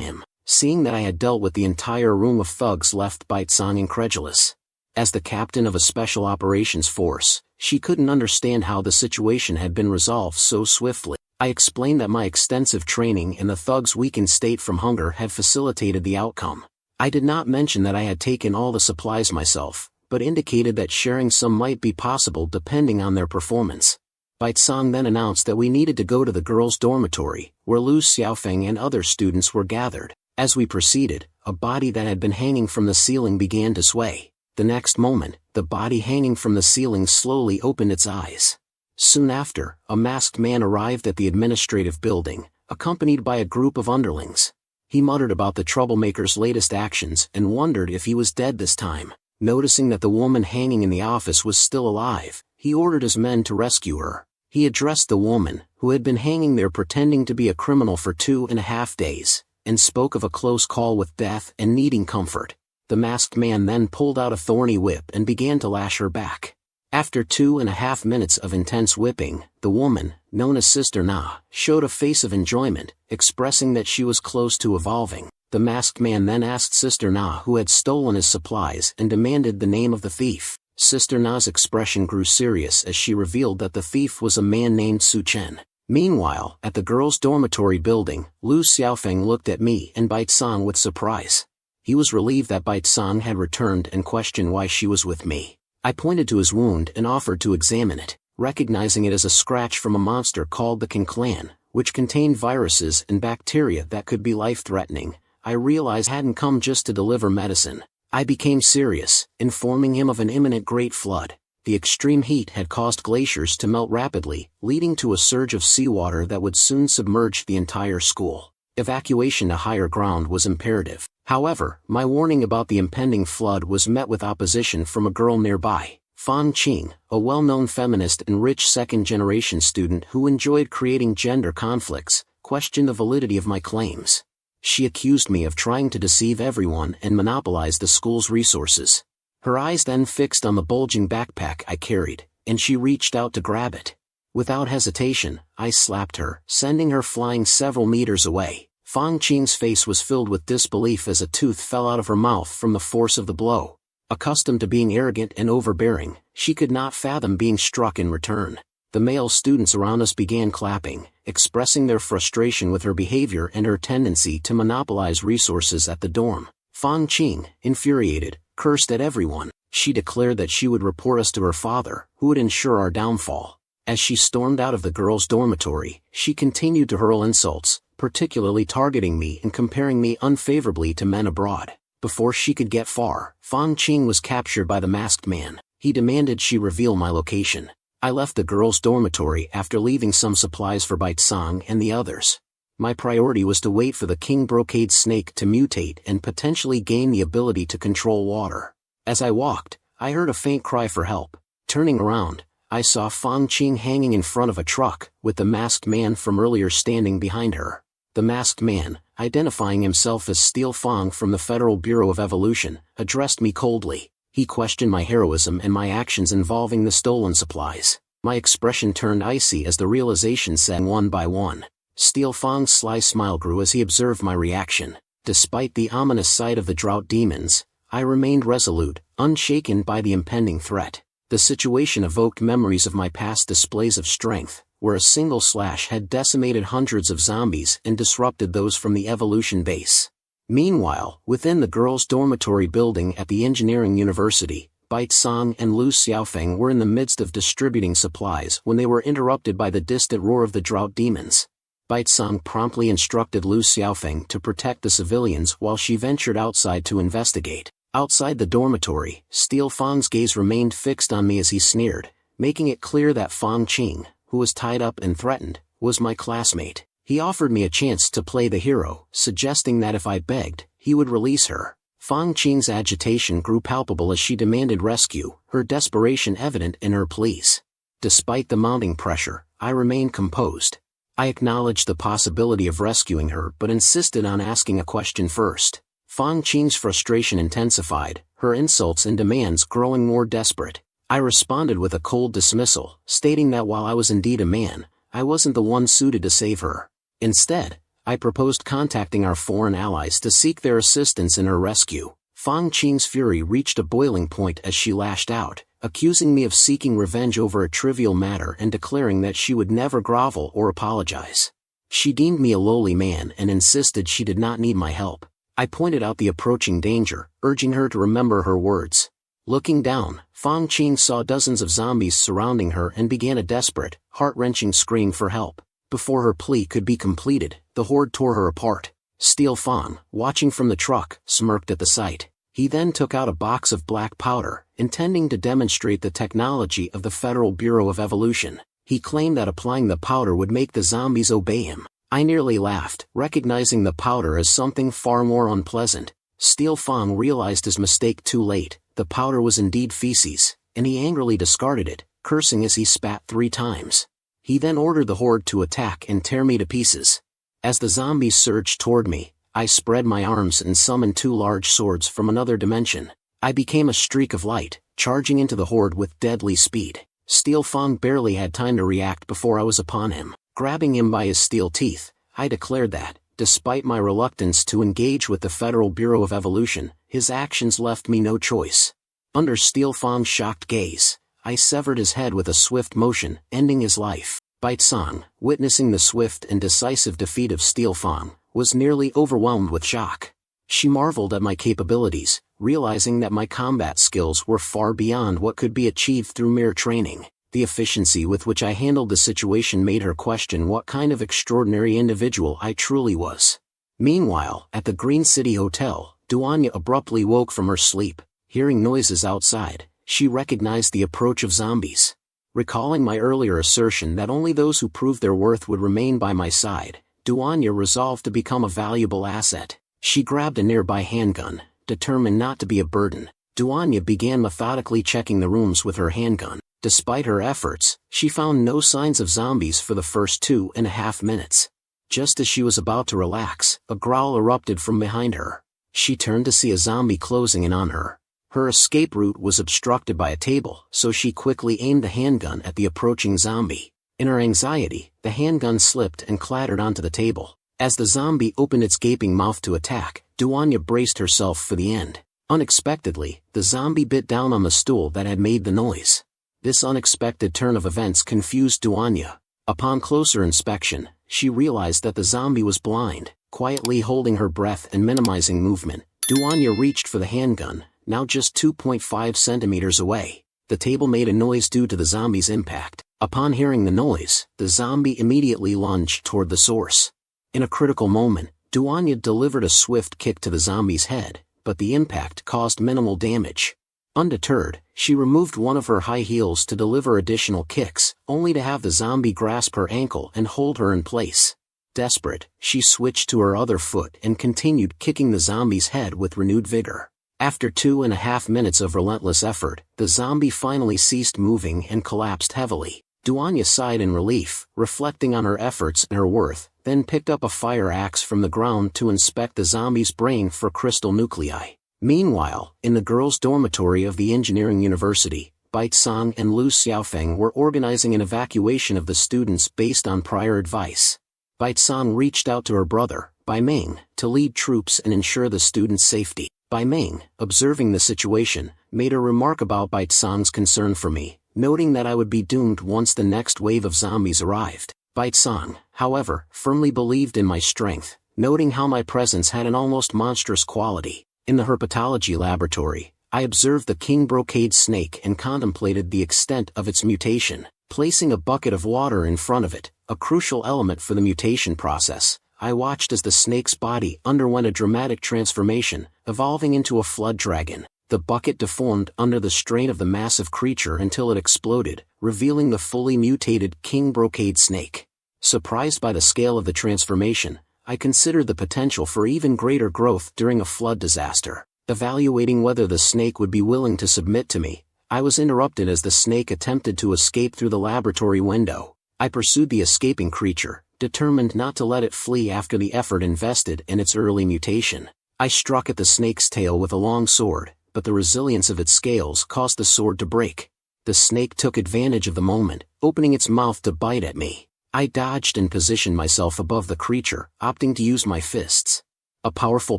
him. Seeing that I had dealt with the entire room of thugs left Baitsang incredulous. As the captain of a special operations force, she couldn't understand how the situation had been resolved so swiftly. I explained that my extensive training and the thugs' weakened state from hunger had facilitated the outcome. I did not mention that I had taken all the supplies myself, but indicated that sharing some might be possible depending on their performance. Baitsang then announced that we needed to go to the girls' dormitory, where Lu Xiaofeng and other students were gathered. As we proceeded, a body that had been hanging from the ceiling began to sway. The next moment, the body hanging from the ceiling slowly opened its eyes. Soon after, a masked man arrived at the administrative building, accompanied by a group of underlings. He muttered about the troublemaker's latest actions and wondered if he was dead this time. Noticing that the woman hanging in the office was still alive, he ordered his men to rescue her. He addressed the woman, who had been hanging there pretending to be a criminal for 2.5 days, and spoke of a close call with death and needing comfort. The masked man then pulled out a thorny whip and began to lash her back. After 2.5 minutes of intense whipping, the woman, known as Sister Na, showed a face of enjoyment, expressing that she was close to evolving. The masked man then asked Sister Na who had stolen his supplies and demanded the name of the thief. Sister Na's expression grew serious as she revealed that the thief was a man named Su Chen. Meanwhile, at the girls' dormitory building, Lu Xiaofeng looked at me and Baitsang with surprise. He was relieved that Baitsang had returned and questioned why she was with me. I pointed to his wound and offered to examine it, recognizing it as a scratch from a monster called the Clan, which contained viruses and bacteria that could be life-threatening. I realized hadn't come just to deliver medicine. I became serious, informing him of an imminent great flood. The extreme heat had caused glaciers to melt rapidly, leading to a surge of seawater that would soon submerge the entire school. Evacuation to higher ground was imperative. However, my warning about the impending flood was met with opposition from a girl nearby. Fan Qing, a well-known feminist and rich second-generation student who enjoyed creating gender conflicts, questioned the validity of my claims. She accused me of trying to deceive everyone and monopolize the school's resources. Her eyes then fixed on the bulging backpack I carried, and she reached out to grab it. Without hesitation, I slapped her, sending her flying several meters away. Fang Qing's face was filled with disbelief as a tooth fell out of her mouth from the force of the blow. Accustomed to being arrogant and overbearing, she could not fathom being struck in return. The male students around us began clapping, expressing their frustration with her behavior and her tendency to monopolize resources at the dorm. Fang Qing, infuriated, cursed at everyone. She declared that she would report us to her father, who would ensure our downfall. As she stormed out of the girls' dormitory, she continued to hurl insults, particularly targeting me and comparing me unfavorably to men abroad. Before she could get far, Fang Qing was captured by the masked man. He demanded she reveal my location. I left the girls' dormitory after leaving some supplies for Baitsang and the others. My priority was to wait for the king brocade snake to mutate and potentially gain the ability to control water. As I walked, I heard a faint cry for help. Turning around, I saw Fang Qing hanging in front of a truck, with the masked man from earlier standing behind her. The masked man, identifying himself as Steel Fang from the Federal Bureau of Evolution, addressed me coldly. He questioned my heroism and my actions involving the stolen supplies. My expression turned icy as the realization set in one by one. Steel Fang's sly smile grew as he observed my reaction. Despite the ominous sight of the drought demons, I remained resolute, unshaken by the impending threat. The situation evoked memories of my past displays of strength, where a single slash had decimated hundreds of zombies and disrupted those from the evolution base. Meanwhile, within the girls' dormitory building at the engineering university, Baitsang and Lu Xiaofeng were in the midst of distributing supplies when they were interrupted by the distant roar of the drought demons. Baitsang promptly instructed Lu Xiaofeng to protect the civilians while she ventured outside to investigate. Outside the dormitory, Steel Fang's gaze remained fixed on me as he sneered, making it clear that Fang Qing, who was tied up and threatened, was my classmate. He offered me a chance to play the hero, suggesting that if I begged, he would release her. Fang Qing's agitation grew palpable as she demanded rescue, her desperation evident in her pleas. Despite the mounting pressure, I remained composed. I acknowledged the possibility of rescuing her but insisted on asking a question first. Fang Qing's frustration intensified, her insults and demands growing more desperate. I responded with a cold dismissal, stating that while I was indeed a man, I wasn't the one suited to save her. Instead, I proposed contacting our foreign allies to seek their assistance in her rescue. Fang Qing's fury reached a boiling point as she lashed out, accusing me of seeking revenge over a trivial matter and declaring that she would never grovel or apologize. She deemed me a lowly man and insisted she did not need my help. I pointed out the approaching danger, urging her to remember her words. Looking down, Fang Qing saw dozens of zombies surrounding her and began a desperate, heart-wrenching scream for help. Before her plea could be completed, the horde tore her apart. Steel Fang, watching from the truck, smirked at the sight. He then took out a box of black powder, intending to demonstrate the technology of the Federal Bureau of Evolution. He claimed that applying the powder would make the zombies obey him. I nearly laughed, recognizing the powder as something far more unpleasant. Steel Fang realized his mistake too late. The powder was indeed feces, and he angrily discarded it, cursing as he spat 3 times. He then ordered the horde to attack and tear me to pieces. As the zombies surged toward me, I spread my arms and summoned 2 large swords from another dimension. I became a streak of light, charging into the horde with deadly speed. Steel Fang barely had time to react before I was upon him. Grabbing him by his steel teeth, I declared that, despite my reluctance to engage with the Federal Bureau of Evolution, his actions left me no choice. Under Steel Fang's shocked gaze, I severed his head with a swift motion, ending his life. Baitsang, witnessing the swift and decisive defeat of Steel Fang, was nearly overwhelmed with shock. She marveled at my capabilities, realizing that my combat skills were far beyond what could be achieved through mere training. The efficiency with which I handled the situation made her question what kind of extraordinary individual I truly was. Meanwhile, at the Green City Hotel, Duanya abruptly woke from her sleep. Hearing noises outside, she recognized the approach of zombies. Recalling my earlier assertion that only those who proved their worth would remain by my side, Duanya resolved to become a valuable asset. She grabbed a nearby handgun, determined not to be a burden. Duanya began methodically checking the rooms with her handgun. Despite her efforts, she found no signs of zombies for the first 2.5 minutes. Just as she was about to relax, a growl erupted from behind her. She turned to see a zombie closing in on her. Her escape route was obstructed by a table, so she quickly aimed the handgun at the approaching zombie. In her anxiety, the handgun slipped and clattered onto the table. As the zombie opened its gaping mouth to attack, Duanya braced herself for the end. Unexpectedly, the zombie bit down on the stool that had made the noise. This unexpected turn of events confused Duanya. Upon closer inspection, she realized that the zombie was blind. Quietly holding her breath and minimizing movement, Duanya reached for the handgun, now just 2.5 centimeters away. The table made a noise due to the zombie's impact. Upon hearing the noise, the zombie immediately lunged toward the source. In a critical moment, Duanya delivered a swift kick to the zombie's head, but the impact caused minimal damage. Undeterred, she removed one of her high heels to deliver additional kicks, only to have the zombie grasp her ankle and hold her in place. Desperate, she switched to her other foot and continued kicking the zombie's head with renewed vigor. After 2.5 minutes of relentless effort, the zombie finally ceased moving and collapsed heavily. Duanya sighed in relief, reflecting on her efforts and her worth, then picked up a fire axe from the ground to inspect the zombie's brain for crystal nuclei. Meanwhile, in the girls' dormitory of the engineering university, Baitsang and Lu Xiaofeng were organizing an evacuation of the students based on prior advice. Baitsang reached out to her brother, Bai Ming, to lead troops and ensure the students' safety. Bai Ming, observing the situation, made a remark about Baitsang's concern for me, noting that I would be doomed once the next wave of zombies arrived. Baitsang, however, firmly believed in my strength, noting how my presence had an almost monstrous quality. In the herpetology laboratory, I observed the king brocade snake and contemplated the extent of its mutation. Placing a bucket of water in front of it, a crucial element for the mutation process, I watched as the snake's body underwent a dramatic transformation, evolving into a flood dragon. The bucket deformed under the strain of the massive creature until it exploded, revealing the fully mutated king brocade snake. Surprised by the scale of the transformation, I considered the potential for even greater growth during a flood disaster. Evaluating whether the snake would be willing to submit to me, I was interrupted as the snake attempted to escape through the laboratory window. I pursued the escaping creature, determined not to let it flee after the effort invested in its early mutation. I struck at the snake's tail with a long sword, but the resilience of its scales caused the sword to break. The snake took advantage of the moment, opening its mouth to bite at me. I dodged and positioned myself above the creature, opting to use my fists. A powerful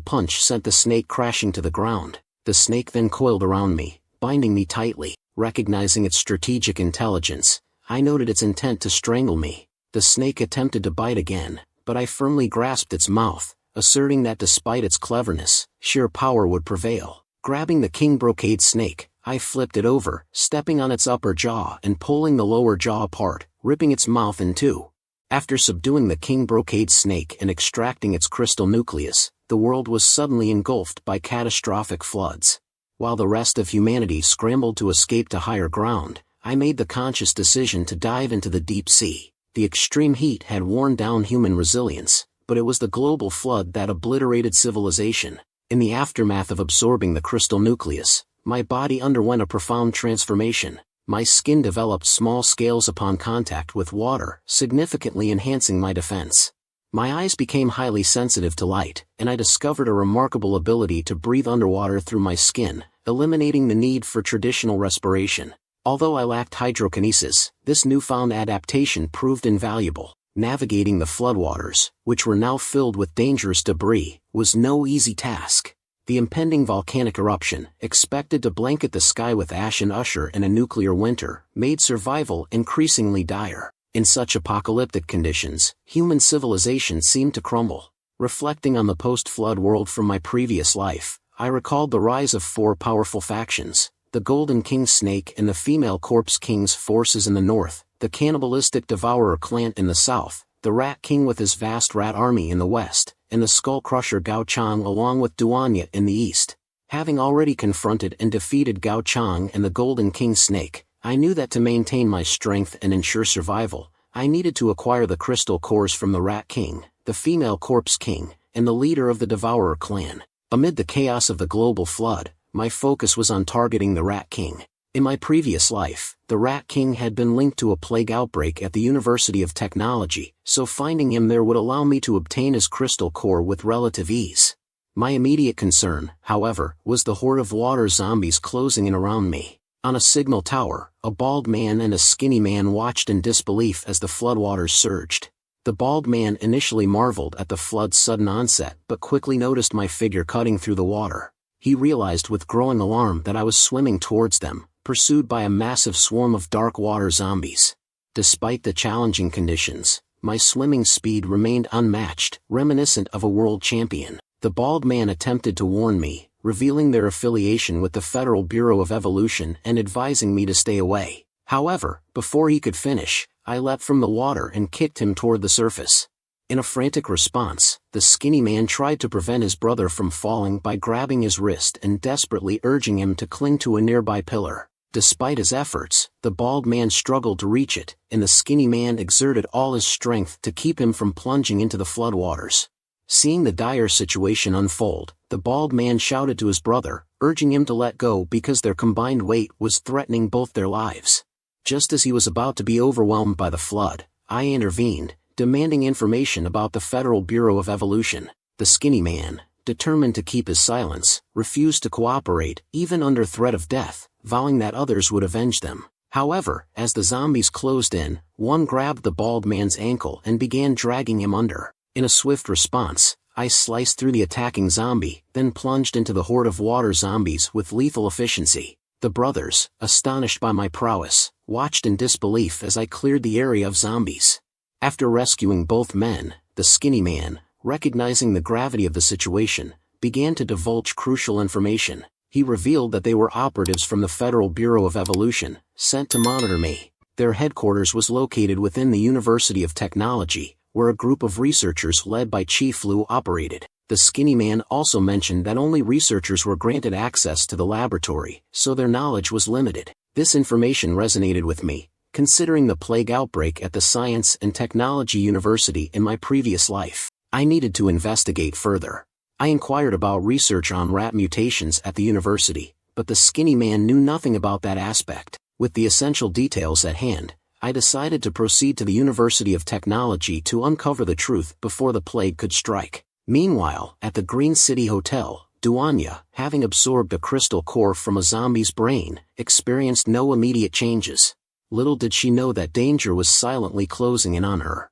punch sent the snake crashing to the ground. The snake then coiled around me, binding me tightly. Recognizing its strategic intelligence, I noted its intent to strangle me. The snake attempted to bite again, but I firmly grasped its mouth, asserting that despite its cleverness, sheer power would prevail. Grabbing the king brocade snake, I flipped it over, stepping on its upper jaw and pulling the lower jaw apart, ripping its mouth in two. After subduing the king brocade snake and extracting its crystal nucleus, the world was suddenly engulfed by catastrophic floods. While the rest of humanity scrambled to escape to higher ground, I made the conscious decision to dive into the deep sea. The extreme heat had worn down human resilience, but it was the global flood that obliterated civilization. In the aftermath of absorbing the crystal nucleus, my body underwent a profound transformation. My skin developed small scales upon contact with water, significantly enhancing my defense. My eyes became highly sensitive to light, and I discovered a remarkable ability to breathe underwater through my skin, eliminating the need for traditional respiration. Although I lacked hydrokinesis, this newfound adaptation proved invaluable. Navigating the floodwaters, which were now filled with dangerous debris, was no easy task. The impending volcanic eruption, expected to blanket the sky with ash and usher in a nuclear winter, made survival increasingly dire. In such apocalyptic conditions, human civilization seemed to crumble. Reflecting on the post-flood world from my previous life, I recalled the rise of four powerful factions: the Golden King Snake and the Female Corpse King's forces in the north, the cannibalistic Devourer clan in the south, the Rat King with his vast rat army in the west, and the Skull Crusher Gao Chang along with Duanya in the east. Having already confronted and defeated Gao Chang and the Golden King Snake, I knew that to maintain my strength and ensure survival, I needed to acquire the crystal cores from the Rat King, the Female Corpse King, and the leader of the Devourer clan. Amid the chaos of the global flood, my focus was on targeting the Rat King. In my previous life, the Rat King had been linked to a plague outbreak at the University of Technology, so finding him there would allow me to obtain his crystal core with relative ease. My immediate concern, however, was the horde of water zombies closing in around me. On a signal tower, a bald man and a skinny man watched in disbelief as the floodwaters surged. The bald man initially marveled at the flood's sudden onset but quickly noticed my figure cutting through the water. He realized with growing alarm that I was swimming towards them, pursued by a massive swarm of dark water zombies. Despite the challenging conditions, my swimming speed remained unmatched, reminiscent of a world champion. The bald man attempted to warn me, revealing their affiliation with the Federal Bureau of Evolution and advising me to stay away. However, before he could finish, I leapt from the water and kicked him toward the surface. In a frantic response, the skinny man tried to prevent his brother from falling by grabbing his wrist and desperately urging him to cling to a nearby pillar. Despite his efforts, the bald man struggled to reach it, and the skinny man exerted all his strength to keep him from plunging into the floodwaters. Seeing the dire situation unfold, the bald man shouted to his brother, urging him to let go because their combined weight was threatening both their lives. Just as he was about to be overwhelmed by the flood, I intervened, demanding information about the Federal Bureau of Evolution. The skinny man, determined to keep his silence, refused to cooperate, even under threat of death, vowing that others would avenge them. However, as the zombies closed in, one grabbed the bald man's ankle and began dragging him under. In a swift response, I sliced through the attacking zombie, then plunged into the horde of water zombies with lethal efficiency. The brothers, astonished by my prowess, watched in disbelief as I cleared the area of zombies. After rescuing both men, the skinny man, recognizing the gravity of the situation, began to divulge crucial information. He revealed that they were operatives from the Federal Bureau of Evolution, sent to monitor me. Their headquarters was located within the University of Technology, where a group of researchers led by Chief Lu operated. The skinny man also mentioned that only researchers were granted access to the laboratory, so their knowledge was limited. This information resonated with me, considering the plague outbreak at the Science and Technology University in my previous life. I needed to investigate further. I inquired about research on rat mutations at the university, but the skinny man knew nothing about that aspect. With the essential details at hand, I decided to proceed to the University of Technology to uncover the truth before the plague could strike. Meanwhile, at the Green City Hotel, Duanya, having absorbed a crystal core from a zombie's brain, experienced no immediate changes. Little did she know that danger was silently closing in on her.